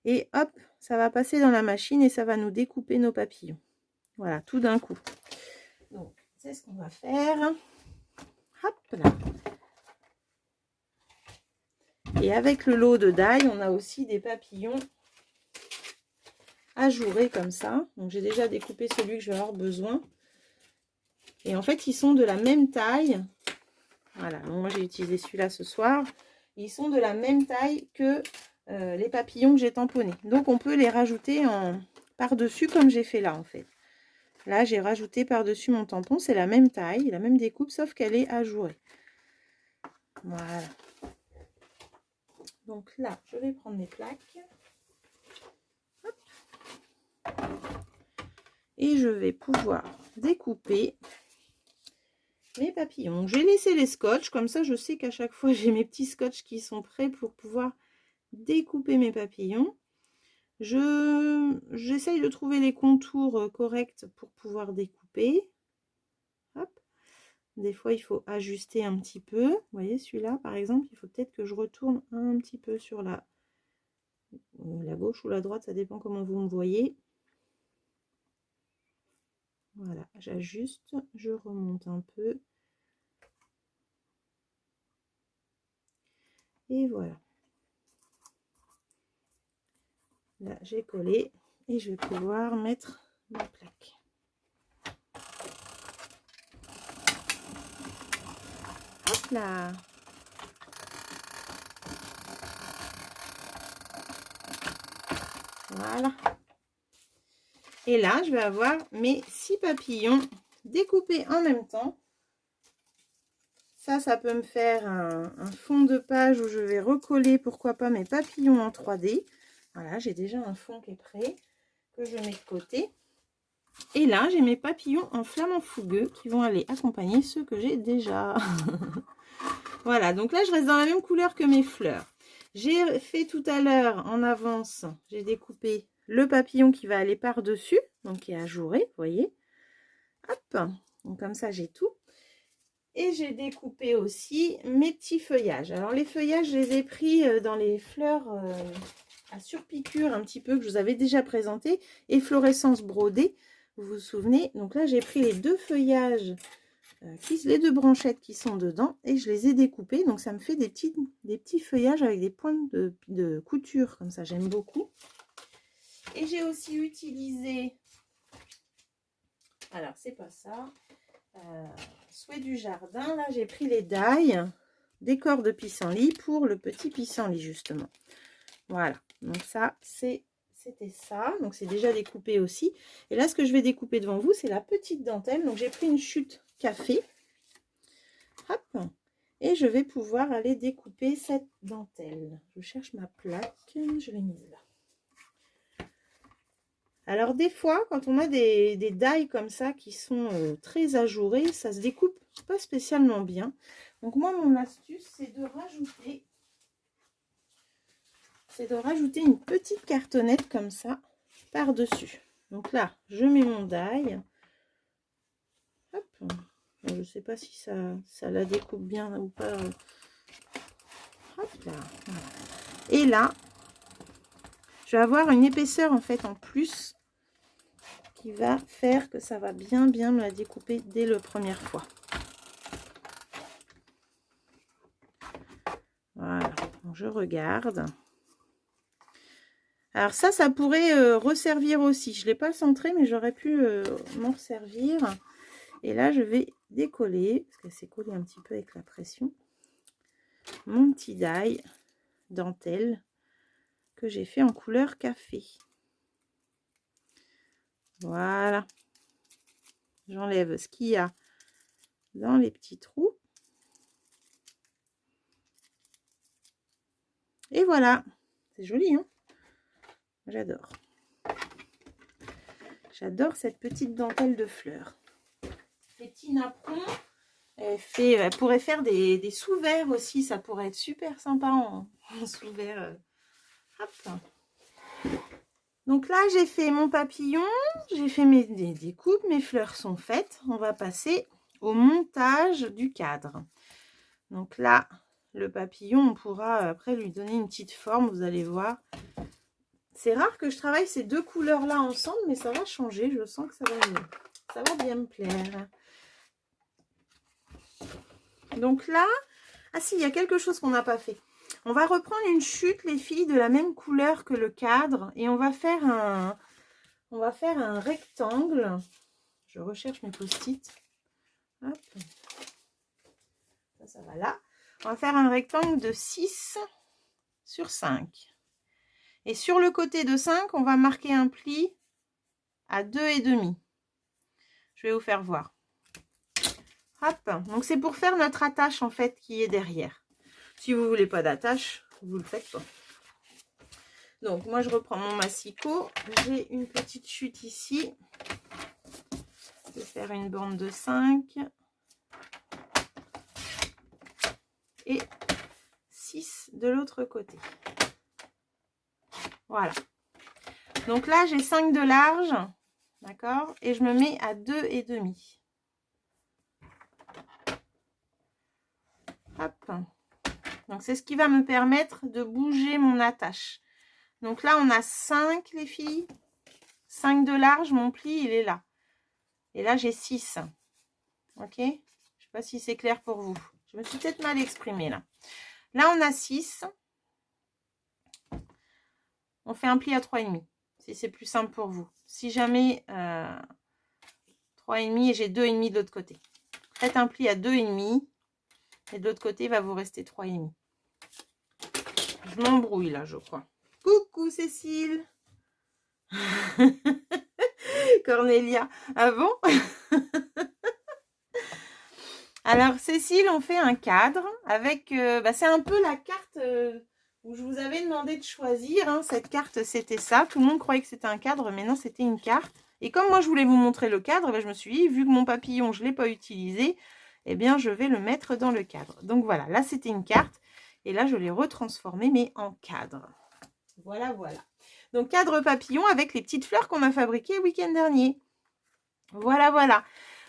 Et hop, ça va passer dans la machine et ça va nous découper nos papillons. Voilà, tout d'un coup. Donc, c'est ce qu'on va faire. Hop là. Et avec le lot de die, on a aussi des papillons ajourés comme ça. Donc, j'ai déjà découpé celui que je vais avoir besoin. Et en fait, ils sont de la même taille. Voilà, donc moi j'ai utilisé celui-là ce soir. Ils sont de la même taille que les papillons que j'ai tamponnés. Donc on peut les rajouter par-dessus comme j'ai fait là en fait. Là j'ai rajouté par-dessus mon tampon. C'est la même taille, la même découpe, sauf qu'elle est ajourée. Voilà. Donc là, je vais prendre mes plaques. Hop. Et je vais pouvoir découper mes papillons. J'ai laissé les scotch, comme ça je sais qu'à chaque fois j'ai mes petits scotch qui sont prêts pour pouvoir découper mes papillons. J'essaye de trouver les contours corrects pour pouvoir découper. Hop. Des fois il faut ajuster un petit peu. Vous voyez celui-là par exemple, il faut peut-être que je retourne un petit peu sur la gauche ou la droite, ça dépend comment vous me voyez. Voilà, j'ajuste, je remonte un peu. Et voilà. Là, j'ai collé et je vais pouvoir mettre ma plaque. Hop là. Voilà. Et là, je vais avoir mes 6 papillons découpés en même temps. Ça peut me faire un fond de page où je vais recoller, pourquoi pas, mes papillons en 3D. Voilà, j'ai déjà un fond qui est prêt, que je mets de côté. Et là, j'ai mes papillons en flamant fougueux qui vont aller accompagner ceux que j'ai déjà. Voilà, donc là, je reste dans la même couleur que mes fleurs. J'ai fait tout à l'heure, en avance, j'ai découpé le papillon qui va aller par-dessus, donc qui est ajouré, vous voyez. Hop, donc comme ça, j'ai tout. Et j'ai découpé aussi mes petits feuillages. Alors les feuillages, je les ai pris dans les fleurs à surpiqûre un petit peu que je vous avais déjà présenté. Efflorescence brodée, vous vous souvenez. Donc là, j'ai pris les deux feuillages, les deux branchettes qui sont dedans et je les ai découpés. Donc ça me fait des petits feuillages avec des pointes de couture comme ça. J'aime beaucoup. Et j'ai aussi utilisé... Alors, c'est pas ça. Souhait du jardin, là j'ai pris les die décor de pissenlit pour le petit pissenlit justement. Voilà, donc ça c'était ça, donc c'est déjà découpé aussi. Et là ce que je vais découper devant vous, c'est la petite dentelle. Donc j'ai pris une chute café, hop, et je vais pouvoir aller découper cette dentelle. Je cherche ma plaque, je l'ai mise là. Alors des fois, quand on a des die comme ça qui sont très ajourés, ça se découpe pas spécialement bien. Donc moi, mon astuce, c'est de rajouter une petite cartonnette comme ça par-dessus. Donc là, je mets mon die. Hop. Je ne sais pas si ça la découpe bien ou pas. Hop là. Voilà. Et là, je vais avoir une épaisseur en fait en plus qui va faire que ça va bien me la découper dès la première fois. Voilà, donc je regarde. Alors ça pourrait resservir aussi. Je ne l'ai pas centré, mais j'aurais pu m'en servir. Et là, je vais décoller, parce qu'elle s'est collée un petit peu avec la pression, mon petit die dentelle que j'ai fait en couleur café. Voilà. J'enlève ce qu'il y a dans les petits trous. Et voilà. C'est joli, hein? J'adore. J'adore cette petite dentelle de fleurs. Petit napperon. Elle pourrait faire des sous-verts aussi. Ça pourrait être super sympa en sous-verts. Hop. Donc là, j'ai fait mon papillon. J'ai fait mes découpes. Mes fleurs sont faites. On va passer au montage du cadre. Donc là, le papillon, on pourra après lui donner une petite forme. Vous allez voir. C'est rare que je travaille ces deux couleurs-là ensemble, mais ça va changer. Je sens que ça va bien me plaire. Donc là, ah si, il y a quelque chose qu'on n'a pas fait. On va reprendre une chute, les filles, de la même couleur que le cadre. Et on va faire un rectangle. Je recherche mes post-it. Hop. Ça va là. On va faire un rectangle de 6 sur 5. Et sur le côté de 5, on va marquer un pli à 2,5. Je vais vous faire voir. Hop. Donc c'est pour faire notre attache en fait qui est derrière. Si vous voulez pas d'attache, vous le faites pas. Donc moi je reprends mon massicot. J'ai une petite chute ici. Je vais faire une bande de 5. Et 6 de l'autre côté. Voilà. Donc là, j'ai 5 de large. D'accord? Et je me mets à 2,5. Hop. Donc c'est ce qui va me permettre de bouger mon attache. Donc là, on a 5, les filles. 5 de large, mon pli, il est là. Et là, j'ai 6. Ok? Je ne sais pas si c'est clair pour vous. Je me suis peut-être mal exprimée là. Là, on a 6. On fait un pli à 3,5. Si c'est plus simple pour vous. Si jamais 3,5 et j'ai 2,5 de l'autre côté. Faites un pli à 2,5 et de l'autre côté, il va vous rester 3,5. Je m'embrouille là, je crois. Coucou Cécile. Cornelia. Ah bon? Alors Cécile, on fait un cadre avec... c'est un peu la carte où je vous avais demandé de choisir. Hein. Cette carte, c'était ça. Tout le monde croyait que c'était un cadre, mais non, c'était une carte. Et comme moi, je voulais vous montrer le cadre, je me suis dit, vu que mon papillon, je ne l'ai pas utilisé, eh bien, je vais le mettre dans le cadre. Donc voilà, là, c'était une carte. Et là, je l'ai retransformée, mais en cadre. Voilà, voilà. Donc, cadre papillon avec les petites fleurs qu'on a fabriquées le week-end dernier. Voilà, voilà.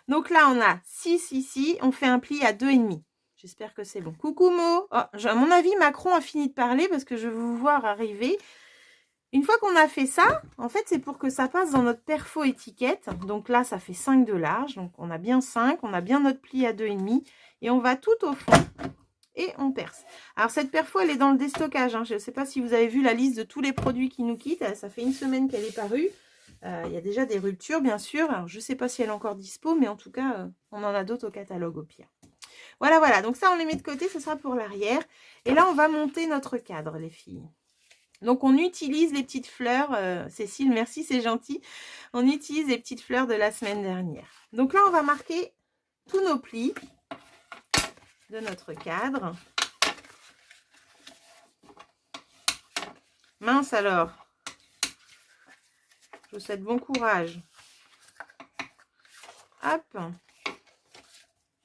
Donc là, on a 6 ici. On fait un pli à 2,5. J'espère que c'est bon. Coucou Mo. Oh, à mon avis, Macron a fini de parler parce que je vais vous voir arriver. Une fois qu'on a fait ça, en fait, c'est pour que ça passe dans notre perfo étiquette. Donc là, ça fait 5 de large. Donc, on a bien 5. On a bien notre pli à 2,5. Et on va tout au fond et on perce. Alors, cette perfo, elle est dans le déstockage. Hein. Je ne sais pas si vous avez vu la liste de tous les produits qui nous quittent. Ça fait une semaine qu'elle est parue. Il y a déjà des ruptures, bien sûr. Alors, je ne sais pas si elle est encore dispo, mais en tout cas, on en a d'autres au catalogue au pire. Voilà, voilà. Donc ça, on les met de côté. Ce sera pour l'arrière. Et là, on va monter notre cadre, les filles. Donc, on utilise les petites fleurs. Cécile, merci, c'est gentil. On utilise les petites fleurs de la semaine dernière. Donc là, on va marquer tous nos plis de notre cadre. Mince alors. Je vous souhaite bon courage. Hop.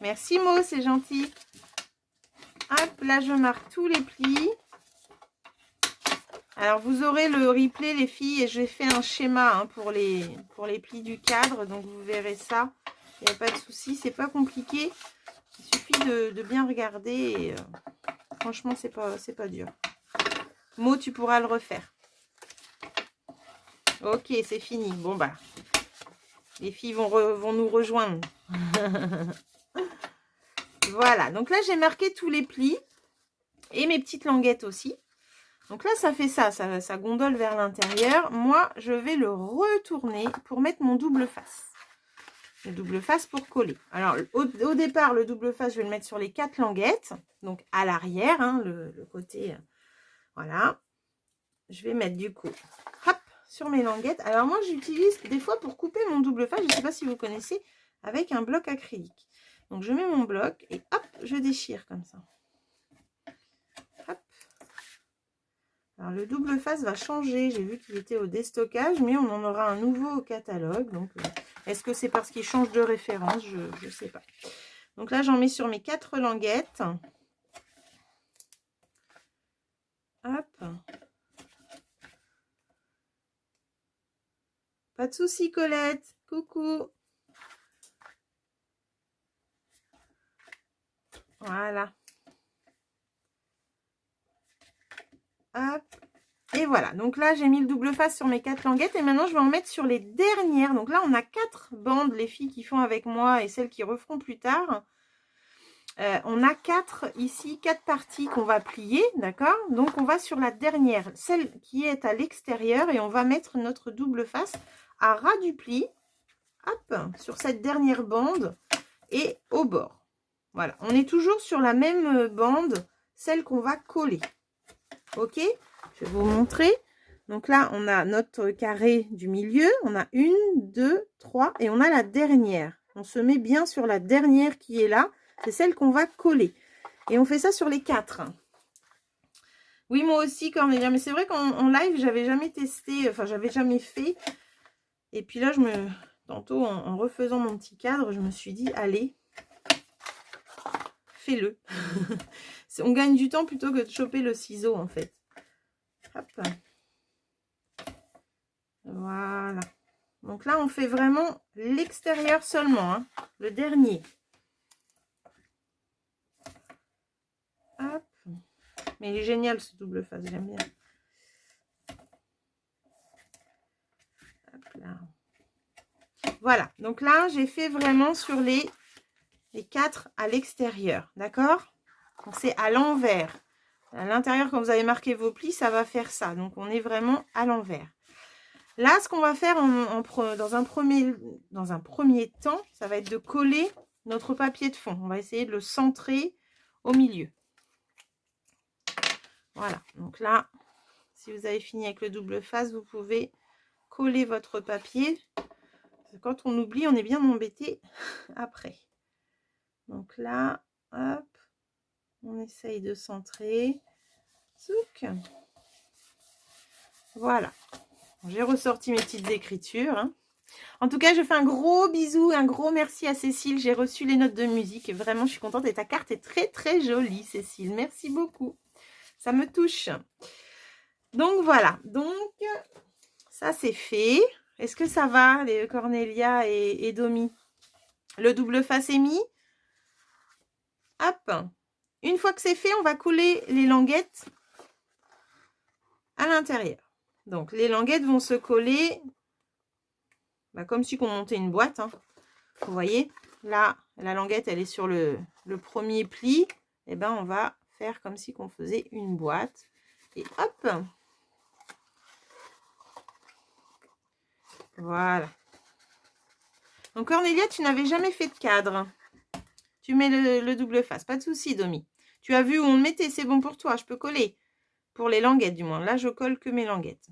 Merci Mo, c'est gentil. Hop, là, je marque tous les plis. Alors, vous aurez le replay, les filles, et j'ai fait un schéma hein, pour les plis du cadre. Donc, vous verrez ça. Il n'y a pas de souci, c'est pas compliqué. Il suffit de bien regarder et franchement, c'est pas dur. Mo, tu pourras le refaire. Ok, c'est fini. Bon, bah, les filles vont nous rejoindre. Voilà, donc là, j'ai marqué tous les plis et mes petites languettes aussi. Donc là, ça fait ça gondole vers l'intérieur. Moi, je vais le retourner pour mettre mon double face. Le double face pour coller. Alors, au départ, le double face, je vais le mettre sur les 4 languettes. Donc, à l'arrière, hein, le côté, voilà. Je vais mettre du coup, hop, sur mes languettes. Alors, moi, j'utilise des fois pour couper mon double face, je ne sais pas si vous connaissez, avec un bloc acrylique. Donc, je mets mon bloc et hop, je déchire comme ça. Hop. Alors, le double face va changer. J'ai vu qu'il était au déstockage, mais on en aura un nouveau au catalogue. Donc, est-ce que c'est parce qu'il change de référence? Je ne sais pas. Donc là, j'en mets sur mes 4 languettes. Hop. Pas de souci, Colette. Coucou. Voilà. Hop. Et voilà. Donc là, j'ai mis le double face sur mes 4 languettes. Et maintenant, je vais en mettre sur les dernières. Donc là, on a 4 bandes, les filles qui font avec moi et celles qui referont plus tard. On a 4 ici, 4 parties qu'on va plier, d'accord? Donc, on va sur la dernière, celle qui est à l'extérieur. Et on va mettre notre double face à ras du pli. Hop, sur cette dernière bande et au bord. Voilà, on est toujours sur la même bande, celle qu'on va coller. Ok, je vais vous montrer. Donc là, on a notre carré du milieu. On a 1, 2, 3 et on a la dernière. On se met bien sur la dernière qui est là. C'est celle qu'on va coller. Et on fait ça sur les 4. Oui, moi aussi, Cornelia. Mais c'est vrai qu'en live, j'avais jamais testé. Enfin, j'avais jamais fait. Et puis là, tantôt, en refaisant mon petit cadre, je me suis dit, allez, fais-le. On gagne du temps plutôt que de choper le ciseau, en fait. Hop. Voilà. Donc là, on fait vraiment l'extérieur seulement, hein, le dernier. Hop. Mais il est génial, ce double face, j'aime bien. Hop là. Voilà. Donc là, j'ai fait vraiment sur les 4 à l'extérieur. D'accord? Donc c'est à l'envers. À l'intérieur, quand vous avez marqué vos plis, ça va faire ça. Donc, on est vraiment à l'envers. Là, ce qu'on va faire dans un premier temps, ça va être de coller notre papier de fond. On va essayer de le centrer au milieu. Voilà. Donc là, si vous avez fini avec le double face, vous pouvez coller votre papier. Quand on oublie, on est bien embêté après. Donc là, hop, on essaye de centrer. Zouk. Voilà. J'ai ressorti mes petites écritures. Hein. En tout cas, je fais un gros bisou, un gros merci à Cécile. J'ai reçu les notes de musique et vraiment, je suis contente. Et ta carte est très, très jolie, Cécile. Merci beaucoup. Ça me touche. Donc, voilà. Donc, ça, c'est fait. Est-ce que ça va, les Cornelia et Domi? Le double face est mis. Hop. Une fois que c'est fait, on va coller les languettes à l'intérieur. Donc, les languettes vont se coller comme si on montait une boîte. Hein. Vous voyez, là, la languette, elle est sur le premier pli. Et ben, on va faire comme si on faisait une boîte. Et hop. Voilà. Donc, Cornelia, tu n'avais jamais fait de cadre. Tu mets le double face. Pas de souci, Domi. Tu as vu où on le mettait. C'est bon pour toi. Je peux coller. Pour les languettes, du moins. Là, je colle que mes languettes.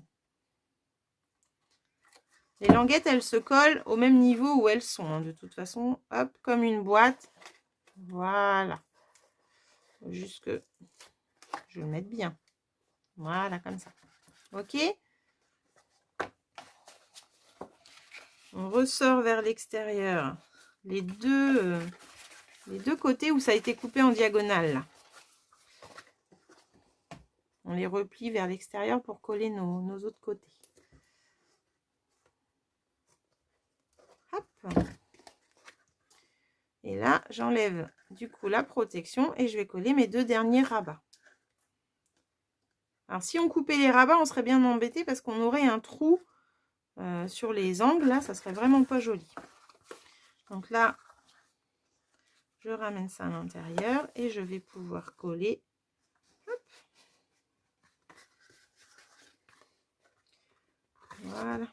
Les languettes, elles se collent au même niveau où elles sont. Hein. De toute façon, hop, comme une boîte. Voilà. Juste que je le mette bien. Voilà, comme ça. Ok. On ressort vers l'extérieur les deux côtés où ça a été coupé en diagonale. Là. On les replie vers l'extérieur pour coller nos autres côtés. Hop. Et là, j'enlève du coup la protection et je vais coller mes 2 derniers rabats. Alors, si on coupait les rabats, on serait bien embêté parce qu'on aurait un trou sur les angles. Là, ça serait vraiment pas joli. Donc là, je ramène ça à l'intérieur et je vais pouvoir coller. Hop. Voilà.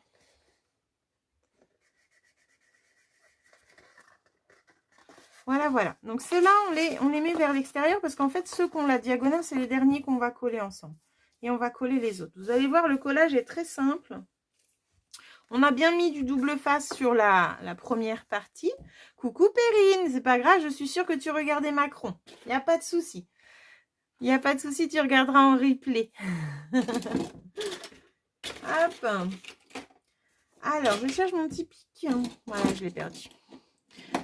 Voilà, voilà. Donc ceux-là, on les met vers l'extérieur parce qu'en fait, ceux qu'on la diagonale, c'est les derniers qu'on va coller ensemble. Et on va coller les autres. Vous allez voir, le collage est très simple. On a bien mis du double face sur la première partie. Coucou Perrine, c'est pas grave, je suis sûre que tu regardais Macron. Il n'y a pas de souci. Il n'y a pas de souci, tu regarderas en replay. Hop. Alors, je cherche mon petit pic. Voilà, je l'ai perdu.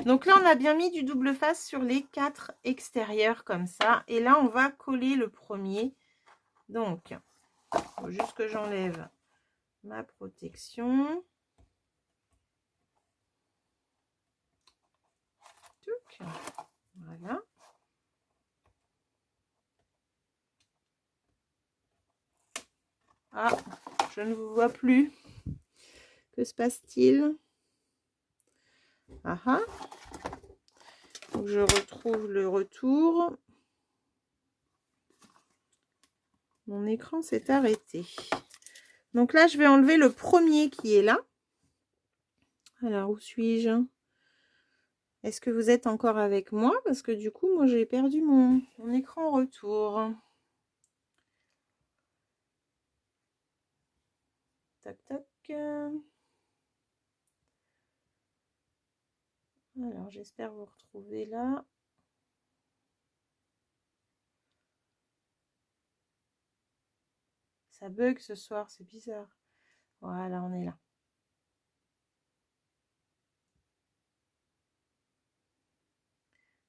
Donc là, on a bien mis du double face sur les 4 extérieurs comme ça. Et là, on va coller le premier. Donc, il faut juste que j'enlève ma protection. Voilà. Ah, je ne vous vois plus. Que se passe-t-il? Ah ah. Donc je retrouve le retour. Mon écran s'est arrêté. Donc là, je vais enlever le premier qui est là. Alors, où suis-je? Est-ce que vous êtes encore avec moi? Parce que du coup, moi, j'ai perdu mon écran retour. Tac, tac. Alors, j'espère vous retrouver là. Ça bug ce soir, c'est bizarre. Voilà, on est là.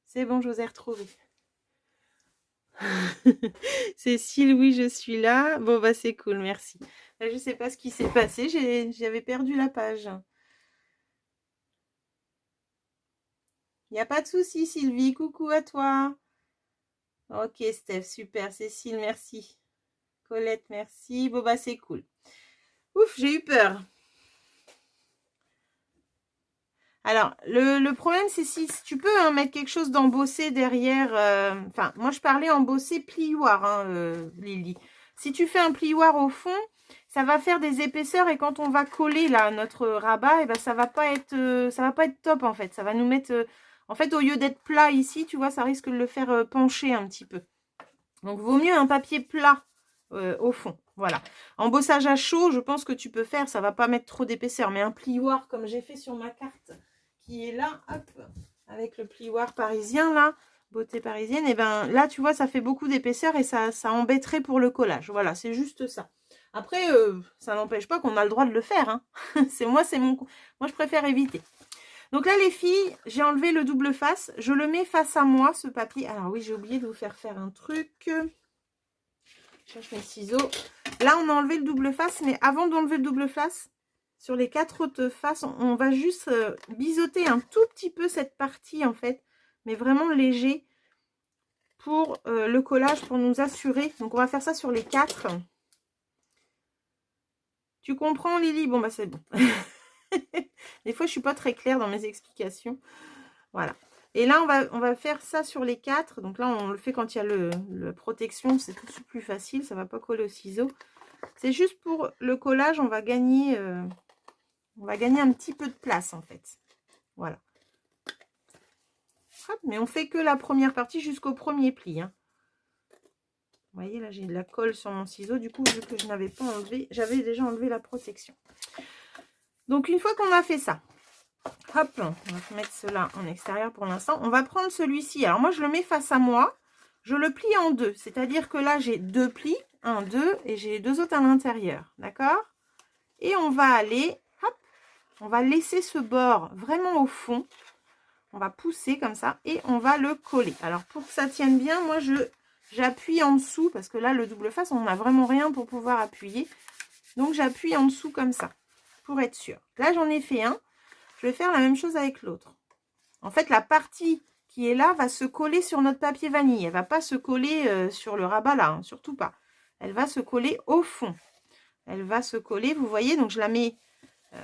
C'est bon, je vous ai retrouvé. Cécile, oui, je suis là. Bon, bah c'est cool, merci. Là, je sais pas ce qui s'est passé, j'avais perdu la page. Il n'y a pas de souci, Sylvie. Coucou à toi. Ok, Steph, super. Cécile, merci. Colette, merci. Bon, bah c'est cool. Ouf, j'ai eu peur. Alors, le problème, c'est si tu peux mettre quelque chose d'embossé derrière. Enfin, moi, je parlais embossé plioir, Lily. Si tu fais un plioir au fond, ça va faire des épaisseurs et quand on va coller là notre rabat, et ben, ça va pas être top en fait. Ça va nous mettre... en fait, au lieu d'être plat ici, tu vois, ça risque de le faire pencher un petit peu. Donc, vaut mieux un papier plat au fond. Voilà. Embossage à chaud, je pense que tu peux faire. Ça va pas mettre trop d'épaisseur. Mais un plioir, comme j'ai fait sur ma carte, qui est là, hop, avec le plioir parisien, là, beauté parisienne, et ben là, tu vois, ça fait beaucoup d'épaisseur et ça embêterait pour le collage. Voilà, c'est juste ça. Après, ça n'empêche pas qu'on a le droit de le faire. Hein. Moi, je préfère éviter. Donc là, les filles, j'ai enlevé le double face. Je le mets face à moi, ce papier. Alors oui, j'ai oublié de vous faire un truc. Je cherche mes ciseaux. Là, on a enlevé le double face, mais avant d'enlever le double face, sur les 4 autres faces, on va juste biseauter un tout petit peu cette partie, en fait, mais vraiment léger pour le collage, pour nous assurer. Donc, on va faire ça sur les 4. Tu comprends, Lily? Bon, bah, c'est bon. Des fois, je suis pas très claire dans mes explications. Voilà. Et là, on va faire ça sur les 4. Donc là, on le fait quand il y a le protection. C'est tout de suite plus facile. Ça ne va pas coller au ciseau. C'est juste pour le collage, on va gagner un petit peu de place, en fait. Voilà. Hop, mais on fait que la première partie jusqu'au premier pli. Hein. Vous voyez, là, j'ai de la colle sur mon ciseau. Du coup, vu que je n'avais pas enlevé, j'avais déjà enlevé la protection. Donc, une fois qu'on a fait ça, hop, on va mettre cela en extérieur pour l'instant. On va prendre celui-ci. Alors, moi, je le mets face à moi. Je le plie en deux. C'est-à-dire que là, j'ai 2 plis. 1, 2. Et j'ai les 2 autres à l'intérieur. D'accord? Et on va aller, hop, on va laisser ce bord vraiment au fond. On va pousser comme ça. Et on va le coller. Alors, pour que ça tienne bien, moi, j'appuie en dessous. Parce que là, le double face, on n'a vraiment rien pour pouvoir appuyer. Donc, j'appuie en dessous comme ça. Pour être sûr. Là, j'en ai fait un. Je vais faire la même chose avec l'autre. En fait, la partie qui est là va se coller sur notre papier vanille. Elle ne va pas se coller sur le rabat là, hein, surtout pas. Elle va se coller au fond. Elle va se coller, vous voyez, donc je la mets,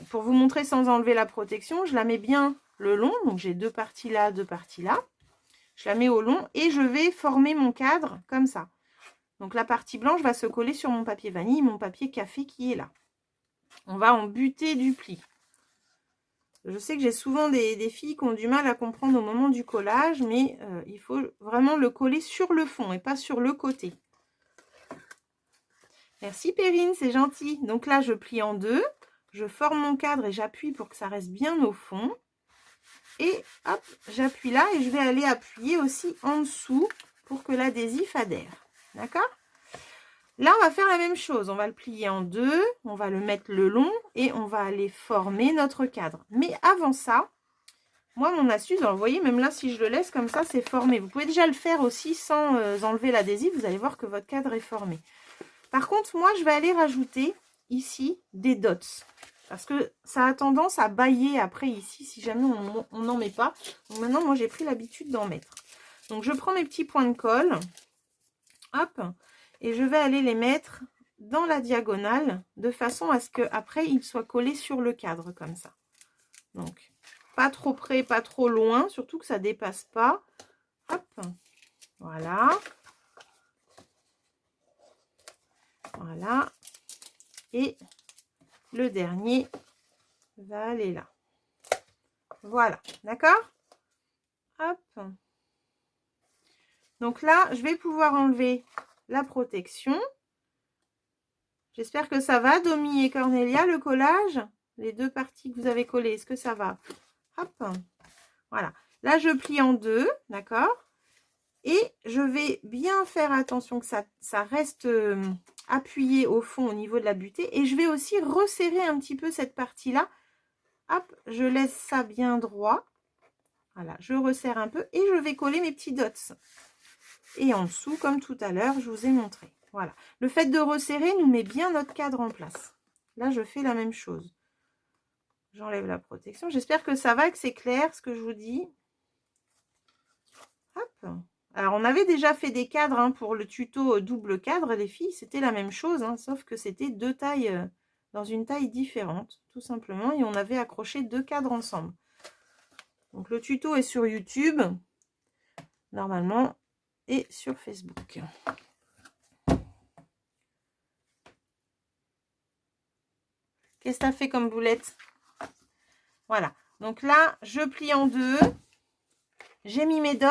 pour vous montrer sans enlever la protection, je la mets bien le long. Donc j'ai deux parties là, deux parties là. Je la mets au long et je vais former mon cadre comme ça. Donc la partie blanche va se coller sur mon papier vanille, mon papier café qui est là. On va en buter du pli. Je sais que j'ai souvent des filles qui ont du mal à comprendre au moment du collage, mais il faut vraiment le coller sur le fond et pas sur le côté. Merci Perrine, c'est gentil. Donc là, je plie en deux, je forme mon cadre et j'appuie pour que ça reste bien au fond. Et hop, j'appuie là et je vais aller appuyer aussi en dessous pour que l'adhésif adhère. D'accord? Là, on va faire la même chose. On va le plier en deux, on va le mettre le long et on va aller former notre cadre. Mais avant ça, moi, mon astuce, alors vous voyez, même là, si je le laisse comme ça, c'est formé. Vous pouvez déjà le faire aussi sans enlever l'adhésif. Vous allez voir que votre cadre est formé. Par contre, moi, je vais aller rajouter ici des dots. Parce que ça a tendance à bailler après ici, si jamais on n'en met pas. Donc maintenant, moi, j'ai pris l'habitude d'en mettre. Donc, je prends mes petits points de colle. Hop. Et je vais aller les mettre dans la diagonale de façon à ce qu'après, ils soient collés sur le cadre comme ça. Donc, pas trop près, pas trop loin. Surtout que ça ne dépasse pas. Hop. Voilà. Voilà. Et le dernier va aller là. Voilà. D'accord? Hop. Donc là, je vais pouvoir enlever la protection. J'espère que ça va, Domi et Cornelia, le collage. Les deux parties que vous avez collées, est-ce que ça va? Hop. Voilà. Là, je plie en deux, d'accord? Et je vais bien faire attention que ça reste appuyé au fond au niveau de la butée. Et je vais aussi resserrer un petit peu cette partie-là. Hop, je laisse ça bien droit. Voilà, je resserre un peu et je vais coller mes petits dots. Et en dessous, comme tout à l'heure, je vous ai montré. Voilà. Le fait de resserrer nous met bien notre cadre en place. Là, je fais la même chose. J'enlève la protection. J'espère que ça va, que c'est clair ce que je vous dis. Hop. Alors, on avait déjà fait des cadres hein, pour le tuto double cadre, les filles. C'était la même chose, hein, sauf que c'était deux tailles dans une taille différente, tout simplement. Et on avait accroché deux cadres ensemble. Donc, le tuto est sur YouTube, normalement, et sur Facebook. Qu'est-ce que tu as fait comme boulette? Voilà. Donc là, je plie en deux. J'ai mis mes dots.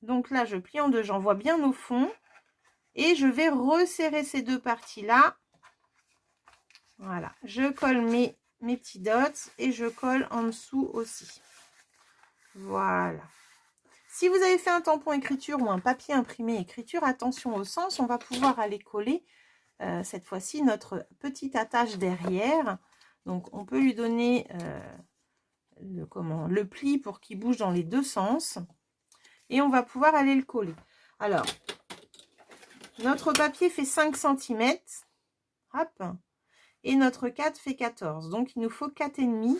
Donc là, je plie en deux. J'en vois bien au fond. Et je vais resserrer ces deux parties-là. Voilà. Je colle mes petits dots. Et je colle en dessous aussi. Voilà. Si vous avez fait un tampon écriture ou un papier imprimé écriture, attention au sens. On va pouvoir aller coller cette fois-ci notre petite attache derrière. Donc, on peut lui donner le pli pour qu'il bouge dans les deux sens. Et on va pouvoir aller le coller. Alors, notre papier fait 5 cm. Hop. Et notre cadre fait 14. Donc, il nous faut 4,5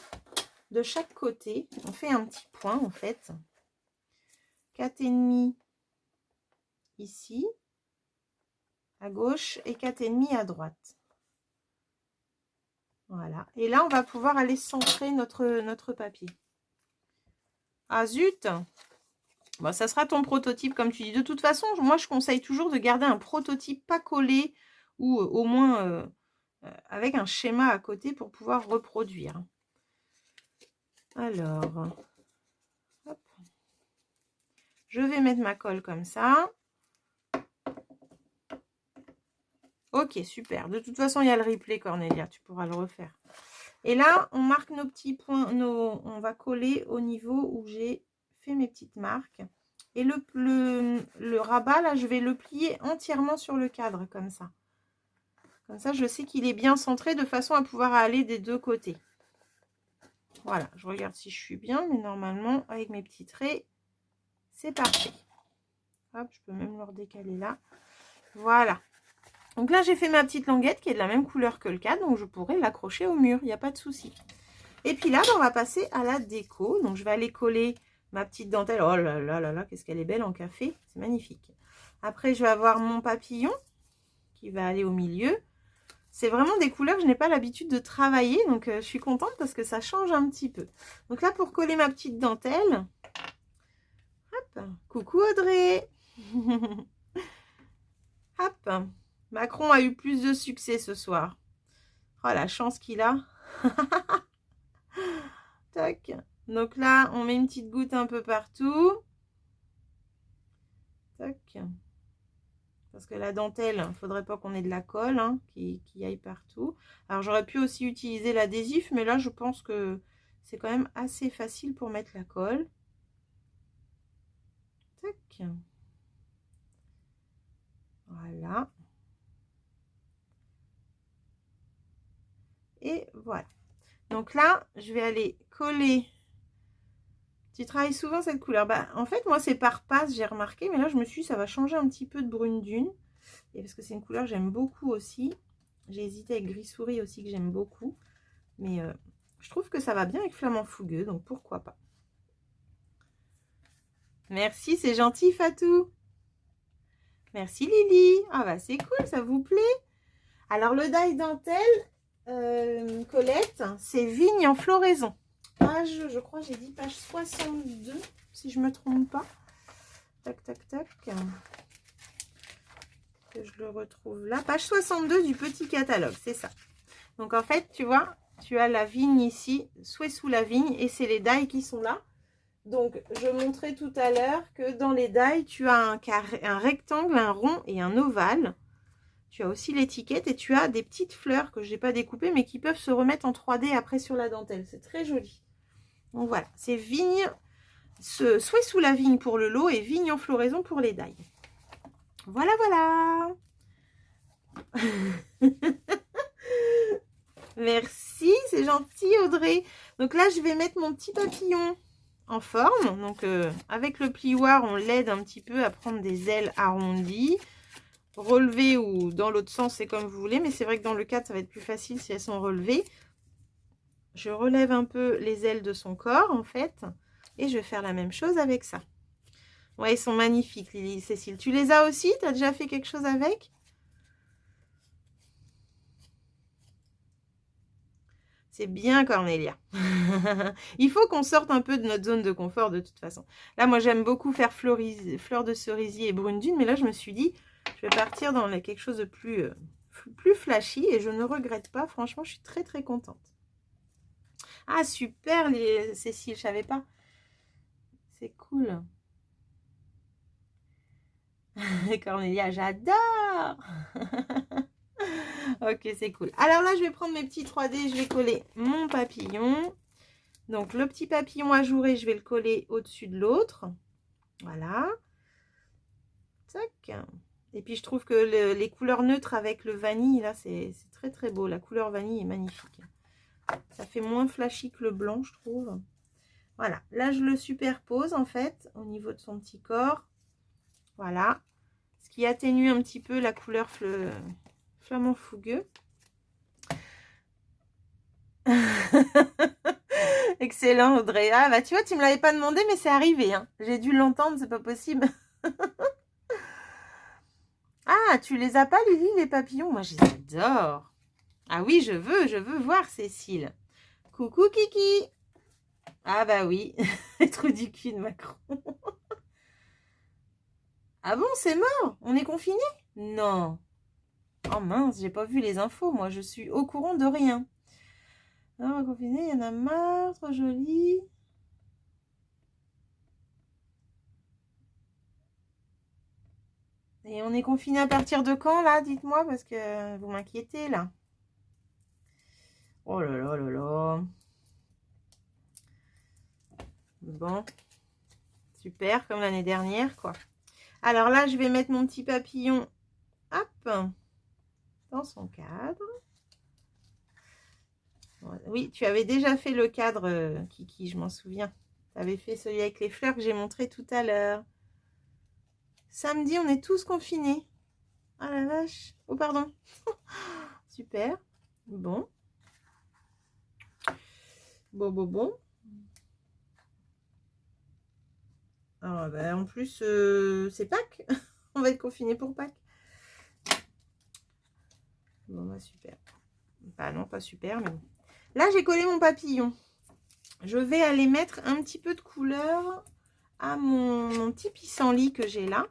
de chaque côté. On fait un petit point, en fait. 4,5 ici, à gauche, et 4,5 à droite. Voilà. Et là, on va pouvoir aller centrer notre papier. Ah zut! Bon, ça sera ton prototype, comme tu dis. De toute façon, moi, je conseille toujours de garder un prototype pas collé ou au moins avec un schéma à côté pour pouvoir reproduire. Alors, hop. Je vais mettre ma colle comme ça. Ok, super. De toute façon, il y a le replay, Cornelia. Tu pourras le refaire. Et là, on marque nos petits points. On va coller au niveau où j'ai fait mes petites marques. Et le rabat, là, je vais le plier entièrement sur le cadre, comme ça. Comme ça, je sais qu'il est bien centré de façon à pouvoir aller des deux côtés. Voilà, je regarde si je suis bien, mais normalement, avec mes petits traits, c'est parfait. Hop, je peux même le redécaler là. Voilà. Donc là, j'ai fait ma petite languette qui est de la même couleur que le cadre, donc je pourrais l'accrocher au mur, il n'y a pas de souci. Et puis là, on va passer à la déco. Donc je vais aller coller Ma petite dentelle. Oh là là là là, qu'est-ce qu'elle est belle en café. C'est magnifique. Après, je vais avoir mon papillon qui va aller au milieu. C'est vraiment des couleurs que je n'ai pas l'habitude de travailler. Donc, je suis contente parce que ça change un petit peu. Donc là, pour coller ma petite dentelle. Hop. Coucou Audrey. Hop. Macron a eu plus de succès ce soir. Oh, la chance qu'il a. Tac. Donc là, on met une petite goutte un peu partout. Tac. Parce que la dentelle, il ne faudrait pas qu'on ait de la colle hein, qui aille partout. Alors, j'aurais pu aussi utiliser l'adhésif, mais là, je pense que c'est quand même assez facile pour mettre la colle. Tac. Voilà. Et voilà. Donc là, je vais aller coller. Tu travailles souvent cette couleur. Bah, en fait, moi, c'est par passe, j'ai remarqué. Mais là, je me suis dit, ça va changer un petit peu de brune dune. Et parce que c'est une couleur que j'aime beaucoup aussi. J'ai hésité avec gris souris aussi, que j'aime beaucoup. Mais je trouve que ça va bien avec flamand fougueux. Donc, pourquoi pas. Merci, c'est gentil, Fatou. Merci, Lily. Ah bah, c'est cool, ça vous plaît. Alors, le die dentelle, Colette, c'est vigne en floraison. Page, je crois, j'ai dit page 62, si je ne me trompe pas. Tac, tac, tac. Que je le retrouve là. Page 62 du petit catalogue, c'est ça. Donc, en fait, tu vois, tu as la vigne ici, souhait sous la vigne, et c'est les die qui sont là. Donc, je montrais tout à l'heure que dans les die, tu as un carré, un rectangle, un rond et un ovale. Tu as aussi l'étiquette et tu as des petites fleurs que je n'ai pas découpées, mais qui peuvent se remettre en 3D après sur la dentelle. C'est très joli. Donc voilà, c'est vigne, souhait sous la vigne pour le lot et vigne en floraison pour les die. Voilà, voilà. Merci, c'est gentil Audrey. Donc là, je vais mettre mon petit papillon en forme. Donc avec le plioir, on l'aide un petit peu à prendre des ailes arrondies. Relever ou dans l'autre sens, c'est comme vous voulez. Mais c'est vrai que dans le cadre, ça va être plus facile si elles sont relevées. Je relève un peu les ailes de son corps, en fait. Et je vais faire la même chose avec ça. Ouais, ils sont magnifiques, Lily, Cécile. Tu les as aussi? Tu as déjà fait quelque chose avec? C'est bien, Cornélia. Il faut qu'on sorte un peu de notre zone de confort, de toute façon. Là, moi, j'aime beaucoup faire fleurs de cerisier et brune dune. Mais là, je me suis dit, je vais partir dans quelque chose de plus flashy. Et je ne regrette pas. Franchement, je suis très, très contente. Ah, super, Cécile, je ne savais pas. C'est cool. Cornélia, j'adore. Ok, c'est cool. Alors là, je vais prendre mes petits 3D. Je vais coller mon papillon. Donc, le petit papillon ajouré, je vais le coller au-dessus de l'autre. Voilà. Tac. Et puis, je trouve que les couleurs neutres avec le vanille, là, c'est très, très beau. La couleur vanille est magnifique. Ça fait moins flashy que le blanc, je trouve. Voilà. Là, je le superpose, en fait, au niveau de son petit corps. Voilà. Ce qui atténue un petit peu la couleur flamand fougueux. Excellent, Audrey. Ah, bah tu vois, tu me l'avais pas demandé, mais c'est arrivé. Hein. J'ai dû l'entendre, c'est pas possible. Ah, tu les as pas, Lily, les papillons? Moi, je les adore. Ah oui, je veux voir, Cécile. Coucou, Kiki. Ah bah oui, trou du cul de Macron. Ah bon, c'est mort? On est confiné? Non. Oh mince, j'ai pas vu les infos. Moi, je suis au courant de rien. Non, confiné, il y en a marre, trop joli. Et on est confiné à partir de quand, là? Dites-moi, parce que vous m'inquiétez, là. Oh là là là là. Bon. Super, comme l'année dernière, quoi. Alors là, je vais mettre mon petit papillon, hop, dans son cadre. Oui, tu avais déjà fait le cadre, Kiki, je m'en souviens. Tu avais fait celui avec les fleurs que j'ai montré tout à l'heure. Samedi, on est tous confinés. Ah la vache. Oh, pardon. Super. Bon. Bon. bah, en plus, c'est Pâques. On va être confinés pour Pâques. Bon, bah, super. Bah non, pas super, mais bon. Là, j'ai collé mon papillon. Je vais aller mettre un petit peu de couleur à mon petit pissenlit que j'ai là.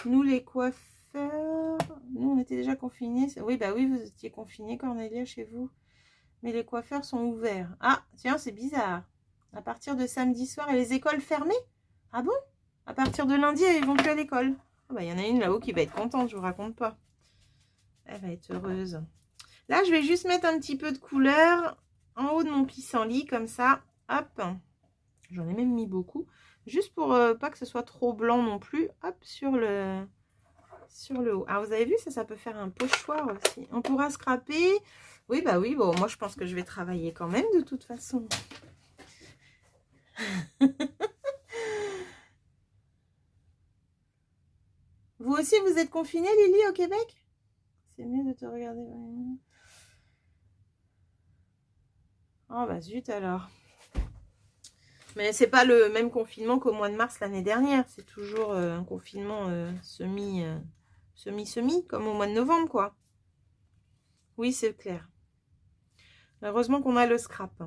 Nous, les coiffeurs... Nous, on était déjà confinés. Oui, bah oui, vous étiez confinés, Cornélia, chez vous. Mais les coiffeurs sont ouverts. Ah, tiens, c'est bizarre. À partir de samedi soir, et les écoles fermées? Ah bon? À partir de lundi, ils vont plus à l'école. Ah bah, il y en a une là-haut qui va être contente, je vous raconte pas. Elle va être heureuse. Là, je vais juste mettre un petit peu de couleur en haut de mon pissenlit, comme ça. Hop. J'en ai même mis beaucoup. Juste pour pas que ce soit trop blanc non plus. Hop, sur le haut. Ah, vous avez vu, ça peut faire un pochoir aussi. On pourra scraper. Oui, bah oui. Bon, moi, je pense que je vais travailler quand même, de toute façon. Vous aussi, vous êtes confinée, Lily, au Québec? C'est mieux de te regarder. Oh, bah zut alors. Mais c'est pas le même confinement qu'au mois de mars l'année dernière. C'est toujours un confinement semi, comme au mois de novembre, quoi. Oui, c'est clair. Heureusement qu'on a le scrap.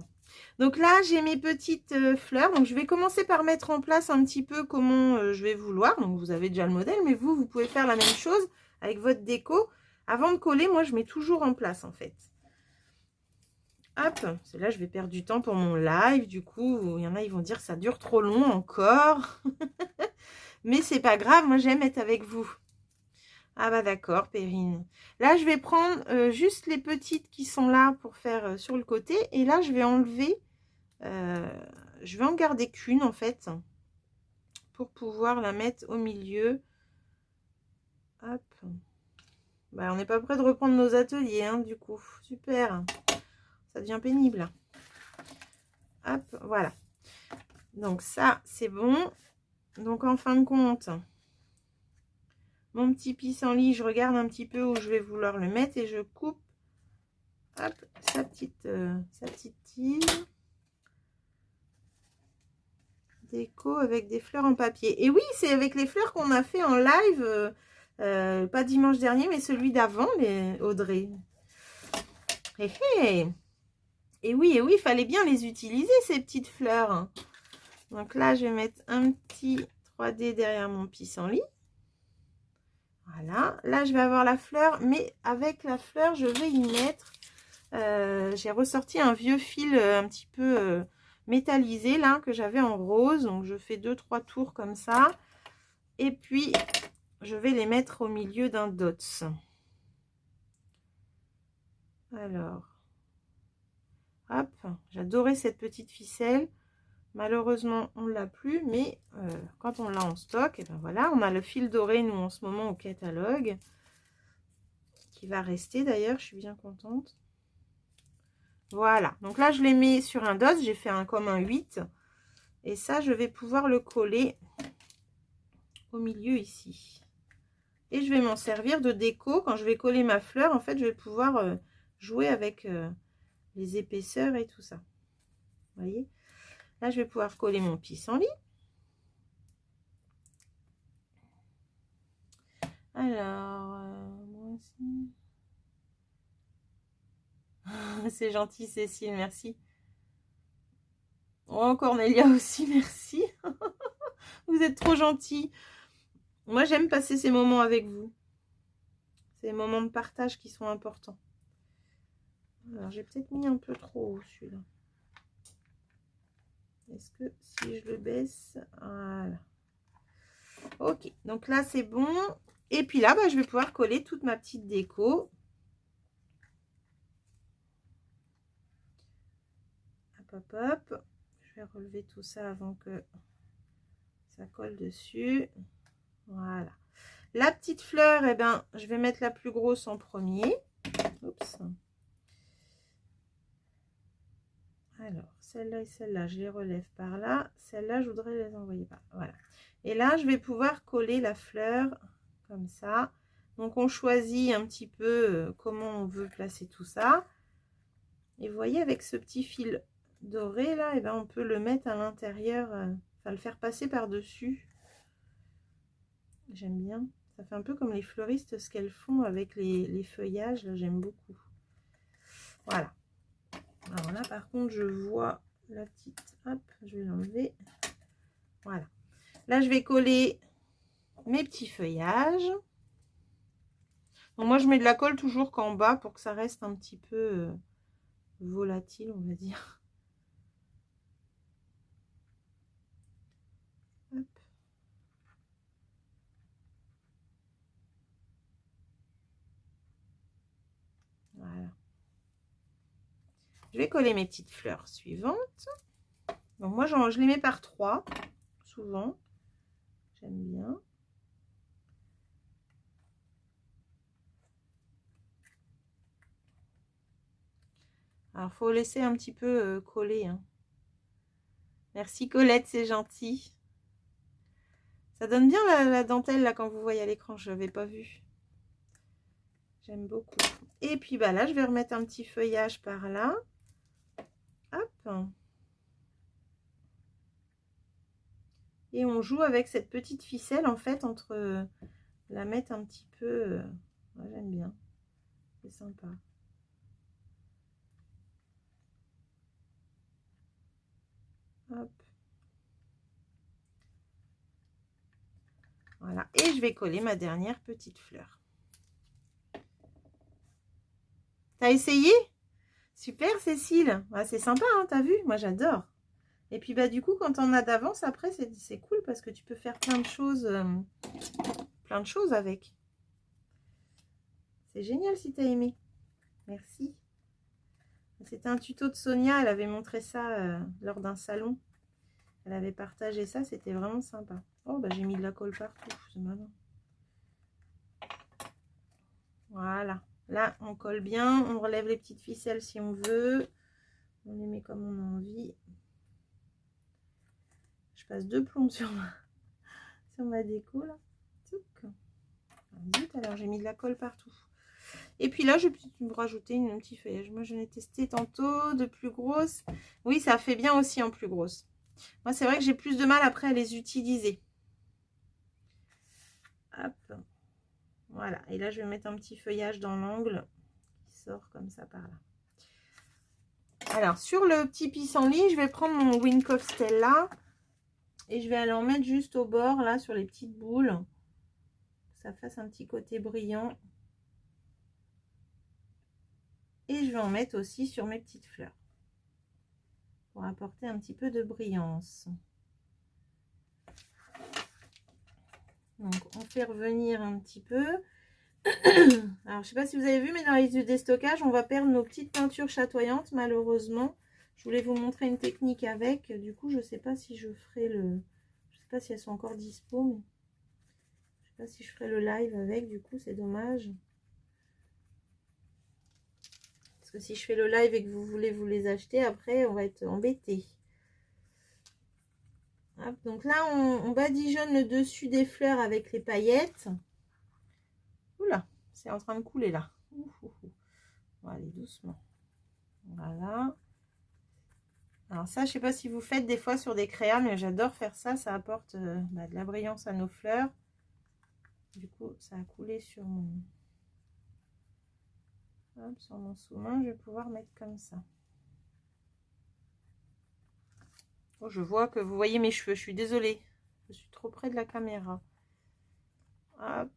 Donc là, j'ai mes petites fleurs. Donc, je vais commencer par mettre en place un petit peu comment je vais vouloir. Donc, vous avez déjà le modèle, mais vous pouvez faire la même chose avec votre déco. Avant de coller, moi, je mets toujours en place, en fait. Hop, c'est là, je vais perdre du temps pour mon live. Du coup, il y en a, ils vont dire que ça dure trop long encore. Mais c'est pas grave, moi, j'aime être avec vous. Ah bah d'accord, Perrine. Là, je vais prendre juste les petites qui sont là pour faire sur le côté. Et là, je vais enlever... je vais en garder qu'une, en fait. Pour pouvoir la mettre au milieu. Hop. Bah, on n'est pas prêt de reprendre nos ateliers, hein, du coup. Super. Ça devient pénible. Hop, voilà. Donc ça, c'est bon. Donc en fin de compte... Mon petit pissenlit, je regarde un petit peu où je vais vouloir le mettre et je coupe hop, sa petite tige. Déco avec des fleurs en papier. Et oui, c'est avec les fleurs qu'on a fait en live, pas dimanche dernier, mais celui d'avant, les Audrey. Et oui, il fallait bien les utiliser, ces petites fleurs. Donc là, je vais mettre un petit 3D derrière mon pissenlit. Voilà, là je vais avoir la fleur, mais avec la fleur, je vais y mettre, j'ai ressorti un vieux fil un petit peu métallisé là, que j'avais en rose. Donc je fais 2-3 tours comme ça. Et puis, je vais les mettre au milieu d'un dots. Alors, hop, j'adorais cette petite ficelle. Malheureusement, on ne l'a plus, mais quand on l'a en stock, et ben voilà, on a le fil doré, nous, en ce moment, au catalogue, qui va rester d'ailleurs, je suis bien contente. Voilà, donc là, je les mets sur un dos, j'ai fait comme un 8, et ça, je vais pouvoir le coller au milieu ici. Et je vais m'en servir de déco, quand je vais coller ma fleur, en fait, je vais pouvoir jouer avec les épaisseurs et tout ça. Vous voyez? Là, je vais pouvoir coller mon pissenlit. Alors, moi aussi. C'est gentil, Cécile, merci. Oh, Cornélia aussi, merci. Vous êtes trop gentil. Moi, j'aime passer ces moments avec vous. Ces moments de partage qui sont importants. Alors, j'ai peut-être mis un peu trop haut, celui-là. Est-ce que si je le baisse... Voilà. Ok, donc là, c'est bon. Et puis là, bah, je vais pouvoir coller toute ma petite déco. Hop, hop, hop. Je vais relever tout ça avant que ça colle dessus. Voilà. La petite fleur, eh ben, je vais mettre la plus grosse en premier. Oups. Alors, celle-là et celle-là, je les relève par là. Celle-là, je voudrais les envoyer par là. Voilà. Et là, je vais pouvoir coller la fleur comme ça. Donc, on choisit un petit peu comment on veut placer tout ça. Et vous voyez, avec ce petit fil doré là, eh ben, on peut le mettre à l'intérieur Enfin, le faire passer par-dessus. J'aime bien. Ça fait un peu comme les fleuristes, ce qu'elles font avec les feuillages. Là, j'aime beaucoup. Voilà. Alors là, par contre, je vois la petite... Hop, je vais l'enlever. Voilà. Là, je vais coller mes petits feuillages. Donc, moi, je mets de la colle toujours qu'en bas pour que ça reste un petit peu volatile, on va dire. Hop. Voilà. Je vais coller mes petites fleurs suivantes. Donc, moi, je les mets par 3, souvent. J'aime bien. Alors, il faut laisser un petit peu coller. Hein. Merci Colette, c'est gentil. Ça donne bien la dentelle là quand vous voyez à l'écran, je l'avais pas vu. J'aime beaucoup. Et puis bah là, je vais remettre un petit feuillage par là. Hop. Et on joue avec cette petite ficelle en fait entre la mettre un petit peu. Ouais, j'aime bien. C'est sympa. Hop. Voilà. Et je vais coller ma dernière petite fleur. T'as essayé? Super Cécile. Ouais, c'est sympa, hein, t'as vu? Moi j'adore. Et puis bah du coup quand on a d'avance après c'est cool parce que tu peux faire plein de choses avec. C'est génial si t'as aimé. Merci. C'était un tuto de Sonia, elle avait montré ça lors d'un salon. Elle avait partagé ça, c'était vraiment sympa. Oh bah j'ai mis de la colle partout, c'est malin. Voilà. Là on colle bien, on relève les petites ficelles si on veut. On les met comme on a envie. Je passe 2 plombs sur ma déco là. Zut, alors j'ai mis de la colle partout. Et puis là, je vais me rajouter un petit feuillage. Moi, je l'ai testé tantôt de plus grosse. Oui, ça fait bien aussi en plus grosse. Moi, c'est vrai que j'ai plus de mal après à les utiliser. Hop. Voilà. Et là, je vais mettre un petit feuillage dans l'angle qui sort comme ça par là. Alors, sur le petit pissenlit, je vais prendre mon Wink of Stella et je vais aller en mettre juste au bord, là, sur les petites boules. Que ça fasse un petit côté brillant. Et je vais en mettre aussi sur mes petites fleurs. Pour apporter un petit peu de brillance. Donc, on fait revenir un petit peu. Alors, je ne sais pas si vous avez vu, mais dans les yeux déstockage, on va perdre nos petites peintures chatoyantes, malheureusement. Je voulais vous montrer une technique avec. Du coup, je ne sais pas si je ferai le... Je sais pas si elles sont encore dispo, mais... Je sais pas si je ferai le live avec, du coup, c'est dommage. Parce que si je fais le live et que vous voulez vous les acheter, après, on va être embêté. Hop, donc là, on badigeonne le dessus des fleurs avec les paillettes. Oula, c'est en train de couler là. On va aller doucement. Voilà. Alors ça, je sais pas si vous faites des fois sur des créas, mais j'adore faire ça. Ça apporte de la brillance à nos fleurs. Du coup, ça a coulé sur mon... Hop, sur mon sous-main. Je vais pouvoir mettre comme ça. Oh, je vois que vous voyez mes cheveux. Je suis désolée. Je suis trop près de la caméra. Hop.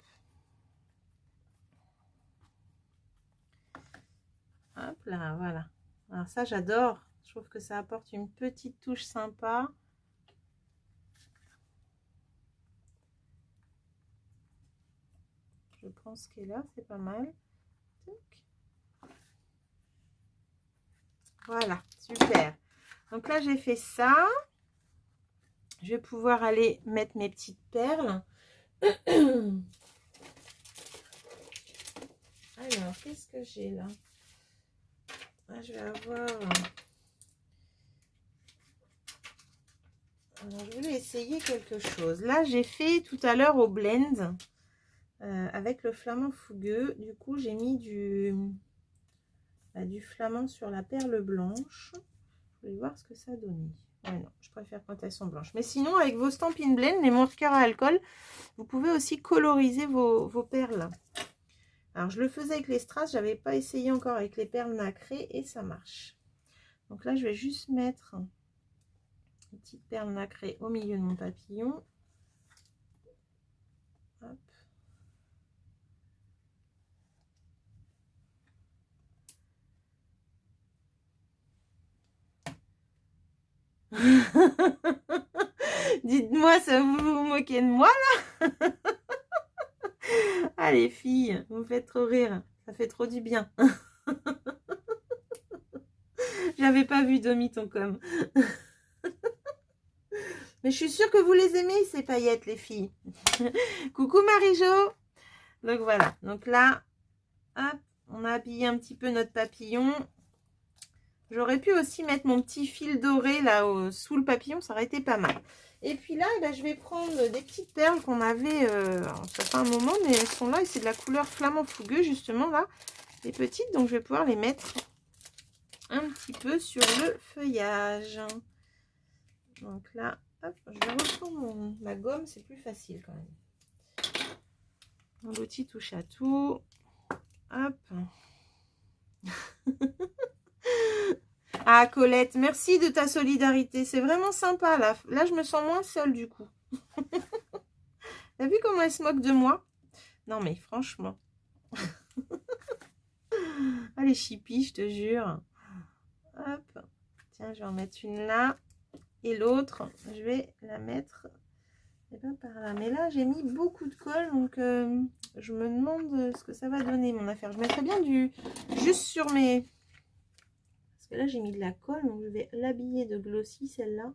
Hop là, voilà. Alors ça, j'adore. Je trouve que ça apporte une petite touche sympa. Je prends ce qui est là, c'est pas mal. Voilà, super. Donc là, j'ai fait ça. Je vais pouvoir aller mettre mes petites perles. Alors, qu'est-ce que j'ai là? Ah, je vais avoir... Alors, je voulais essayer quelque chose. Là, j'ai fait tout à l'heure au blend avec le flamant fougueux. Du coup, j'ai mis du flamant sur la perle blanche. Je voulais voir ce que ça donnait. Ouais, non, je préfère quand elles sont blanches. Mais sinon, avec vos Stampin' Blend, les marqueurs à alcool, vous pouvez aussi coloriser vos perles. Alors, je le faisais avec les strass, je n'avais pas essayé encore avec les perles nacrées et ça marche. Donc là, je vais juste mettre une petite perle nacrée au milieu de mon papillon. Hop. Dites-moi, ça vous moquez de moi là? Ah les filles, vous me faites trop rire. Ça fait trop du bien. J'avais pas vu Domi ton com. Mais je suis sûre que vous les aimez ces paillettes les filles. Coucou Marie-Jo. Donc voilà. Donc là, hop, on a habillé un petit peu notre papillon. J'aurais pu aussi mettre mon petit fil doré là sous le papillon, ça aurait été pas mal. Et puis là, je vais prendre des petites perles qu'on avait, ça fait un moment, mais elles sont là et c'est de la couleur flamant fougueux justement là, les petites. Donc je vais pouvoir les mettre un petit peu sur le feuillage. Donc là, hop, je vais reprendre ma gomme, c'est plus facile quand même. Un petit touche à tout. Hop. Ah Colette, merci de ta solidarité. C'est vraiment sympa là. Là, je me sens moins seule du coup. T'as vu comment elle se moque de moi? Non mais franchement. Allez chippie, je te jure. Hop. Tiens, je vais en mettre une là. Et l'autre, je vais la mettre par là. Mais là, j'ai mis beaucoup de colle. Donc, je me demande ce que ça va donner mon affaire. Je mettrais bien du juste sur mes... Parce que là, j'ai mis de la colle. Donc, je vais l'habiller de glossy, celle-là.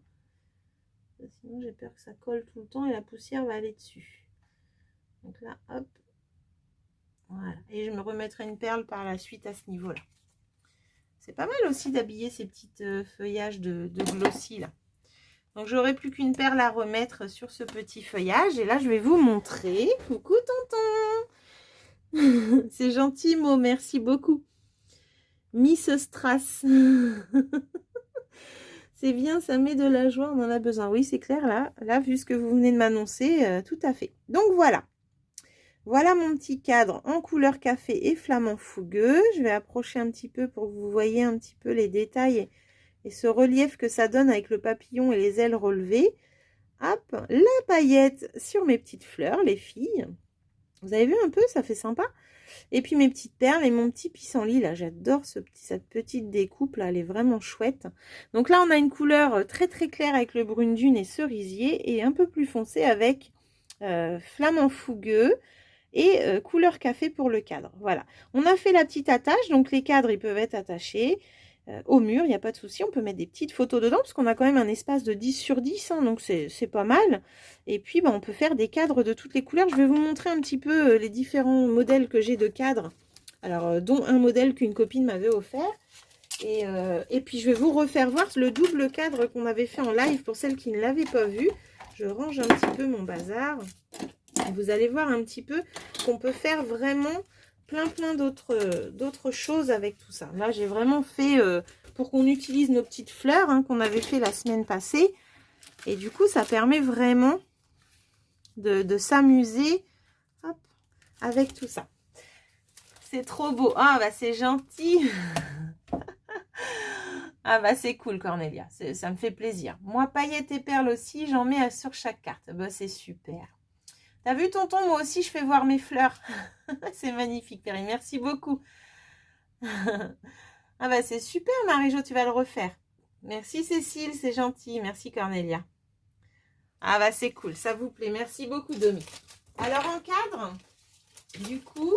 Sinon, j'ai peur que ça colle tout le temps et la poussière va aller dessus. Donc là, hop. Voilà. Et je me remettrai une perle par la suite à ce niveau-là. C'est pas mal aussi d'habiller ces petites feuillages de glossy là. Donc j'aurai plus qu'une perle à remettre sur ce petit feuillage. Et là je vais vous montrer. Coucou tonton. C'est gentil Mo, merci beaucoup. Miss Strass. C'est bien, ça met de la joie, on en a besoin. Oui c'est clair là vu ce que vous venez de m'annoncer, tout à fait. Donc voilà. Voilà mon petit cadre en couleur café et flamant fougueux. Je vais approcher un petit peu pour que vous voyez un petit peu les détails et ce relief que ça donne avec le papillon et les ailes relevées. Hop, la paillette sur mes petites fleurs, les filles. Vous avez vu un peu, ça fait sympa. Et puis mes petites perles et mon petit pissenlit, là, j'adore cette petite découpe, là, elle est vraiment chouette. Donc là, on a une couleur très très claire avec le brune dune et cerisier et un peu plus foncé avec flamant fougueux. Et couleur café pour le cadre. Voilà, on a fait la petite attache, donc les cadres ils peuvent être attachés au mur, il n'y a pas de souci. On peut mettre des petites photos dedans parce qu'on a quand même un espace de 10 sur 10, hein, donc c'est pas mal. Et puis on peut faire des cadres de toutes les couleurs. Je vais vous montrer un petit peu les différents modèles que j'ai de cadres, alors dont un modèle qu'une copine m'avait offert. Et puis je vais vous refaire voir le double cadre qu'on avait fait en live pour celles qui ne l'avaient pas vu. Je range un petit peu mon bazar. Vous allez voir un petit peu qu'on peut faire vraiment plein d'autres choses avec tout ça. Là, j'ai vraiment fait pour qu'on utilise nos petites fleurs hein, qu'on avait fait la semaine passée. Et du coup, ça permet vraiment de s'amuser avec tout ça. C'est trop beau. Ah, bah c'est gentil. Ah, bah c'est cool, Cornelia. Ça me fait plaisir. Moi, paillettes et perles aussi, j'en mets sur chaque carte. Bah, c'est super. T'as vu, tonton? Moi aussi, je fais voir mes fleurs. C'est magnifique, Perry. Merci beaucoup. Ah bah, c'est super, Marie-Jo. Tu vas le refaire. Merci, Cécile. C'est gentil. Merci, Cornelia. Ah bah, c'est cool. Ça vous plaît. Merci beaucoup, Domi. Alors, en cadre, du coup,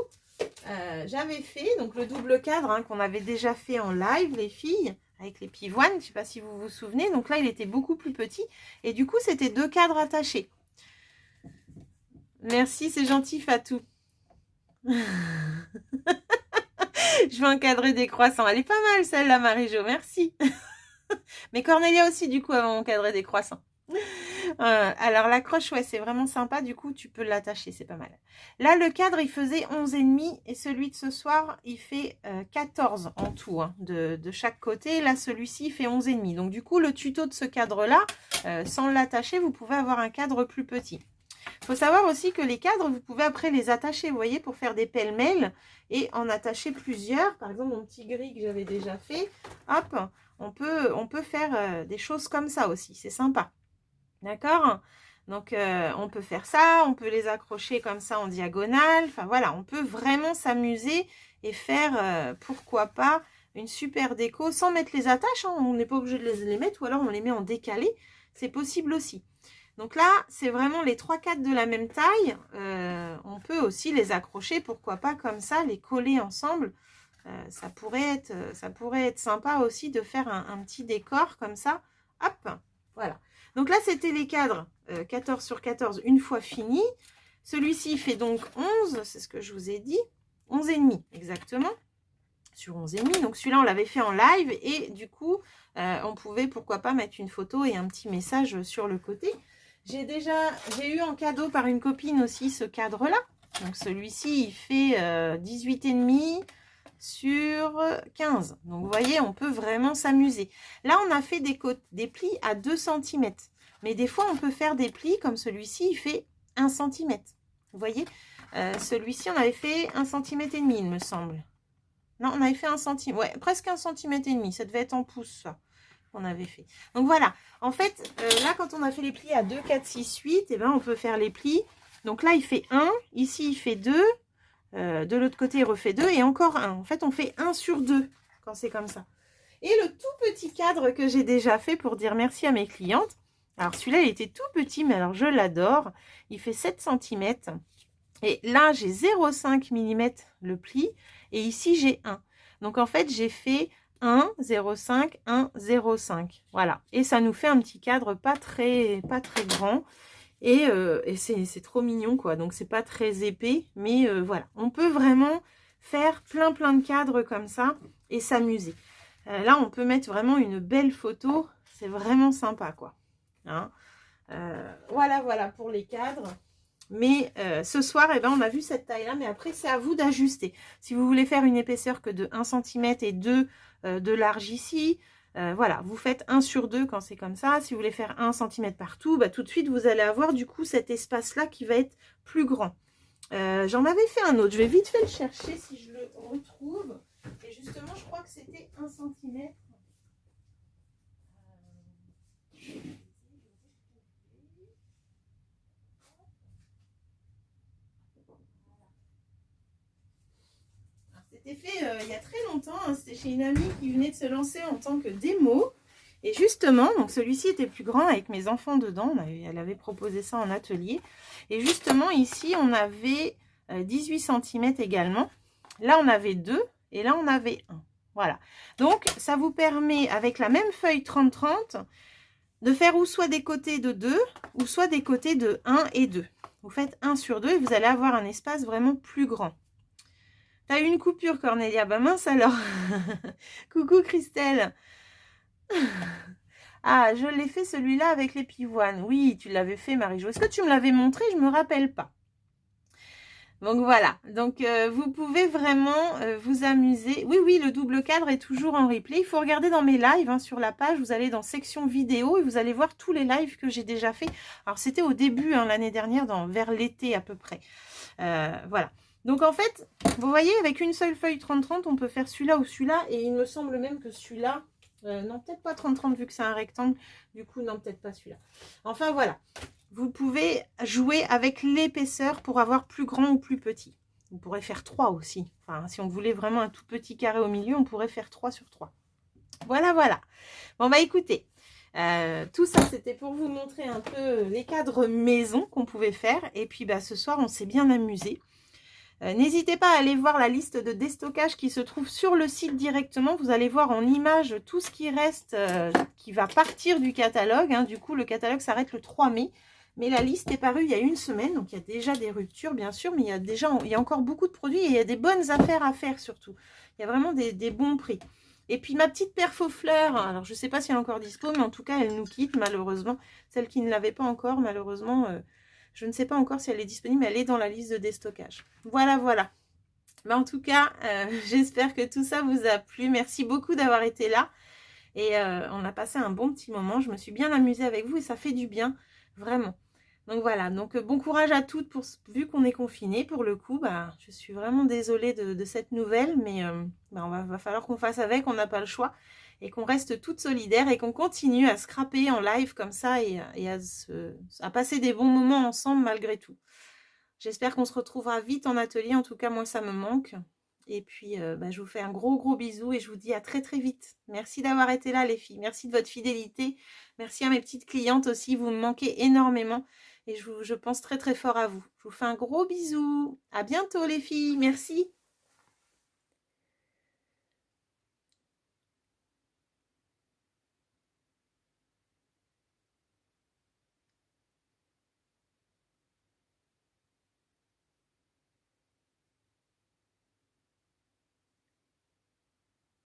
j'avais fait donc le double cadre hein, qu'on avait déjà fait en live, les filles, avec les pivoines. Je ne sais pas si vous vous souvenez. Donc là, il était beaucoup plus petit. Et du coup, c'était 2 cadres attachés. Merci, c'est gentil, Fatou. Je vais encadrer des croissants. Elle est pas mal, celle-là, Marie-Jo. Merci. Mais Cornelia aussi, du coup, elle va encadrer des croissants. Alors l'accroche, ouais, c'est vraiment sympa. Du coup, tu peux l'attacher, c'est pas mal. Là, le cadre, il faisait 11,5 et celui de ce soir, il fait 14 en tout, hein, de chaque côté. Là, celui-ci, il fait 11,5. Donc du coup, le tuto de ce cadre-là, sans l'attacher, vous pouvez avoir un cadre plus petit. Il faut savoir aussi que les cadres, vous pouvez après les attacher, vous voyez, pour faire des pêle-mêle et en attacher plusieurs. Par exemple, mon petit gris que j'avais déjà fait, hop, on peut faire des choses comme ça aussi. C'est sympa. D'accord? Donc, on peut faire ça, on peut les accrocher comme ça en diagonale. Enfin, voilà, on peut vraiment s'amuser et faire, pourquoi pas, une super déco sans mettre les attaches. Hein. On n'est pas obligé de les mettre ou alors on les met en décalé. C'est possible aussi. Donc là, c'est vraiment les 3-4 de la même taille. On peut aussi les accrocher, pourquoi pas comme ça, les coller ensemble. Ça pourrait être sympa aussi de faire un petit décor comme ça. Hop, voilà. Donc là, c'était les cadres 14 sur 14 une fois fini. Celui-ci fait donc 11, c'est ce que je vous ai dit. 11,5 exactement, sur 11,5. Donc celui-là, on l'avait fait en live et du coup, on pouvait pourquoi pas mettre une photo et un petit message sur le côté. J'ai eu en cadeau par une copine aussi ce cadre-là. Donc celui-ci, il fait 18,5 sur 15. Donc vous voyez, on peut vraiment s'amuser. Là, on a fait des plis à 2 cm. Mais des fois, on peut faire des plis comme celui-ci, il fait 1 cm. Vous voyez, celui-ci, on avait fait 1,5 cm, il me semble. Non, on avait fait 1 cm. Ouais, presque 1,5 cm. Ça devait être en pouces, ça. On avait fait. Donc voilà, en fait, là, quand on a fait les plis à 2, 4, 6, 8, et ben, on peut faire les plis. Donc là, il fait 1, ici, il fait 2, de l'autre côté, il refait 2, et encore 1. En fait, on fait 1 sur 2 quand c'est comme ça. Et le tout petit cadre que j'ai déjà fait pour dire merci à mes clientes. Alors, celui-là, il était tout petit, mais alors, je l'adore. Il fait 7 cm. Et là, j'ai 0,5 mm le pli, et ici, j'ai 1. Donc, en fait, j'ai fait 1, 0,5, 1, 0,5. Voilà. Et ça nous fait un petit cadre pas très grand. Et c'est trop mignon, quoi. Donc, c'est pas très épais. Mais voilà. On peut vraiment faire plein de cadres comme ça et s'amuser. Là, on peut mettre vraiment une belle photo. C'est vraiment sympa, quoi. Hein, voilà pour les cadres. Mais ce soir, eh ben, on a vu cette taille-là. Mais après, c'est à vous d'ajuster. Si vous voulez faire une épaisseur que de 1 cm et 2 de large ici, voilà, vous faites 1 sur 2 quand c'est comme ça. Si vous voulez faire 1 cm partout, bah, tout de suite, vous allez avoir du coup cet espace-là qui va être plus grand. J'en avais fait un autre. Je vais vite fait le chercher si je le retrouve. Et justement, je crois que c'était 1 cm. C'était fait il y a très longtemps, hein. C'était chez une amie qui venait de se lancer en tant que démo. Et justement, donc celui-ci était plus grand avec mes enfants dedans. Elle avait proposé ça en atelier. Et justement, ici, on avait 18 cm également. Là, on avait 2 et là, on avait 1. Voilà. Donc, ça vous permet, avec la même feuille 30-30, de faire ou soit des côtés de 2 ou soit des côtés de 1 et 2. Vous faites 1 sur 2 et vous allez avoir un espace vraiment plus grand. T'as eu une coupure, Cornelia? Bah mince alors. Coucou Christelle. Ah, je l'ai fait celui-là avec les pivoines. Oui, tu l'avais fait, Marie-Jo. Est-ce que tu me l'avais montré? Je ne me rappelle pas. Donc voilà. Donc vous pouvez vraiment vous amuser. Oui, le double cadre est toujours en replay. Il faut regarder dans mes lives, hein, sur la page. Vous allez dans section vidéo et vous allez voir tous les lives que j'ai déjà fait. Alors c'était au début, hein, l'année dernière, vers l'été à peu près. Voilà. Donc en fait, vous voyez, avec une seule feuille 30-30, on peut faire celui-là ou celui-là. Et il me semble même que celui-là, non, peut-être pas 30-30 vu que c'est un rectangle. Du coup, non, peut-être pas celui-là. Enfin, voilà. Vous pouvez jouer avec l'épaisseur pour avoir plus grand ou plus petit. Vous pourrez faire 3 aussi. Enfin, si on voulait vraiment un tout petit carré au milieu, on pourrait faire 3 sur 3. Voilà. Bon, bah écoutez. Tout ça, c'était pour vous montrer un peu les cadres maison qu'on pouvait faire. Et puis, bah, ce soir, on s'est bien amusé. N'hésitez pas à aller voir la liste de déstockage qui se trouve sur le site directement. Vous allez voir en image tout ce qui reste, qui va partir du catalogue. Hein. Du coup, le catalogue s'arrête le 3 mai. Mais la liste est parue il y a une semaine. Donc, il y a déjà des ruptures, bien sûr. Mais il y a encore beaucoup de produits et il y a des bonnes affaires à faire surtout. Il y a vraiment des bons prix. Et puis ma petite perfo fleur, alors je sais pas si elle est encore dispo, mais en tout cas elle nous quitte malheureusement. Celle qui ne l'avait pas encore, malheureusement, je ne sais pas encore si elle est disponible, mais elle est dans la liste de déstockage. Voilà, voilà. Mais en tout cas, j'espère que tout ça vous a plu. Merci beaucoup d'avoir été là. Et on a passé un bon petit moment. Je me suis bien amusée avec vous et ça fait du bien, vraiment. Donc voilà, donc bon courage à toutes vu qu'on est confiné. Pour le coup, bah, je suis vraiment désolée de cette nouvelle, mais bah, va falloir qu'on fasse avec, on n'a pas le choix. Et qu'on reste toutes solidaires et qu'on continue à scraper en live comme ça et à passer des bons moments ensemble malgré tout. J'espère qu'on se retrouvera vite en atelier. En tout cas, moi, ça me manque. Et puis, bah, je vous fais un gros, gros bisou et je vous dis à très, très vite. Merci d'avoir été là, les filles. Merci de votre fidélité. Merci à mes petites clientes aussi. Vous me manquez énormément. Et je pense très, très fort à vous. Je vous fais un gros bisou. À bientôt, les filles. Merci.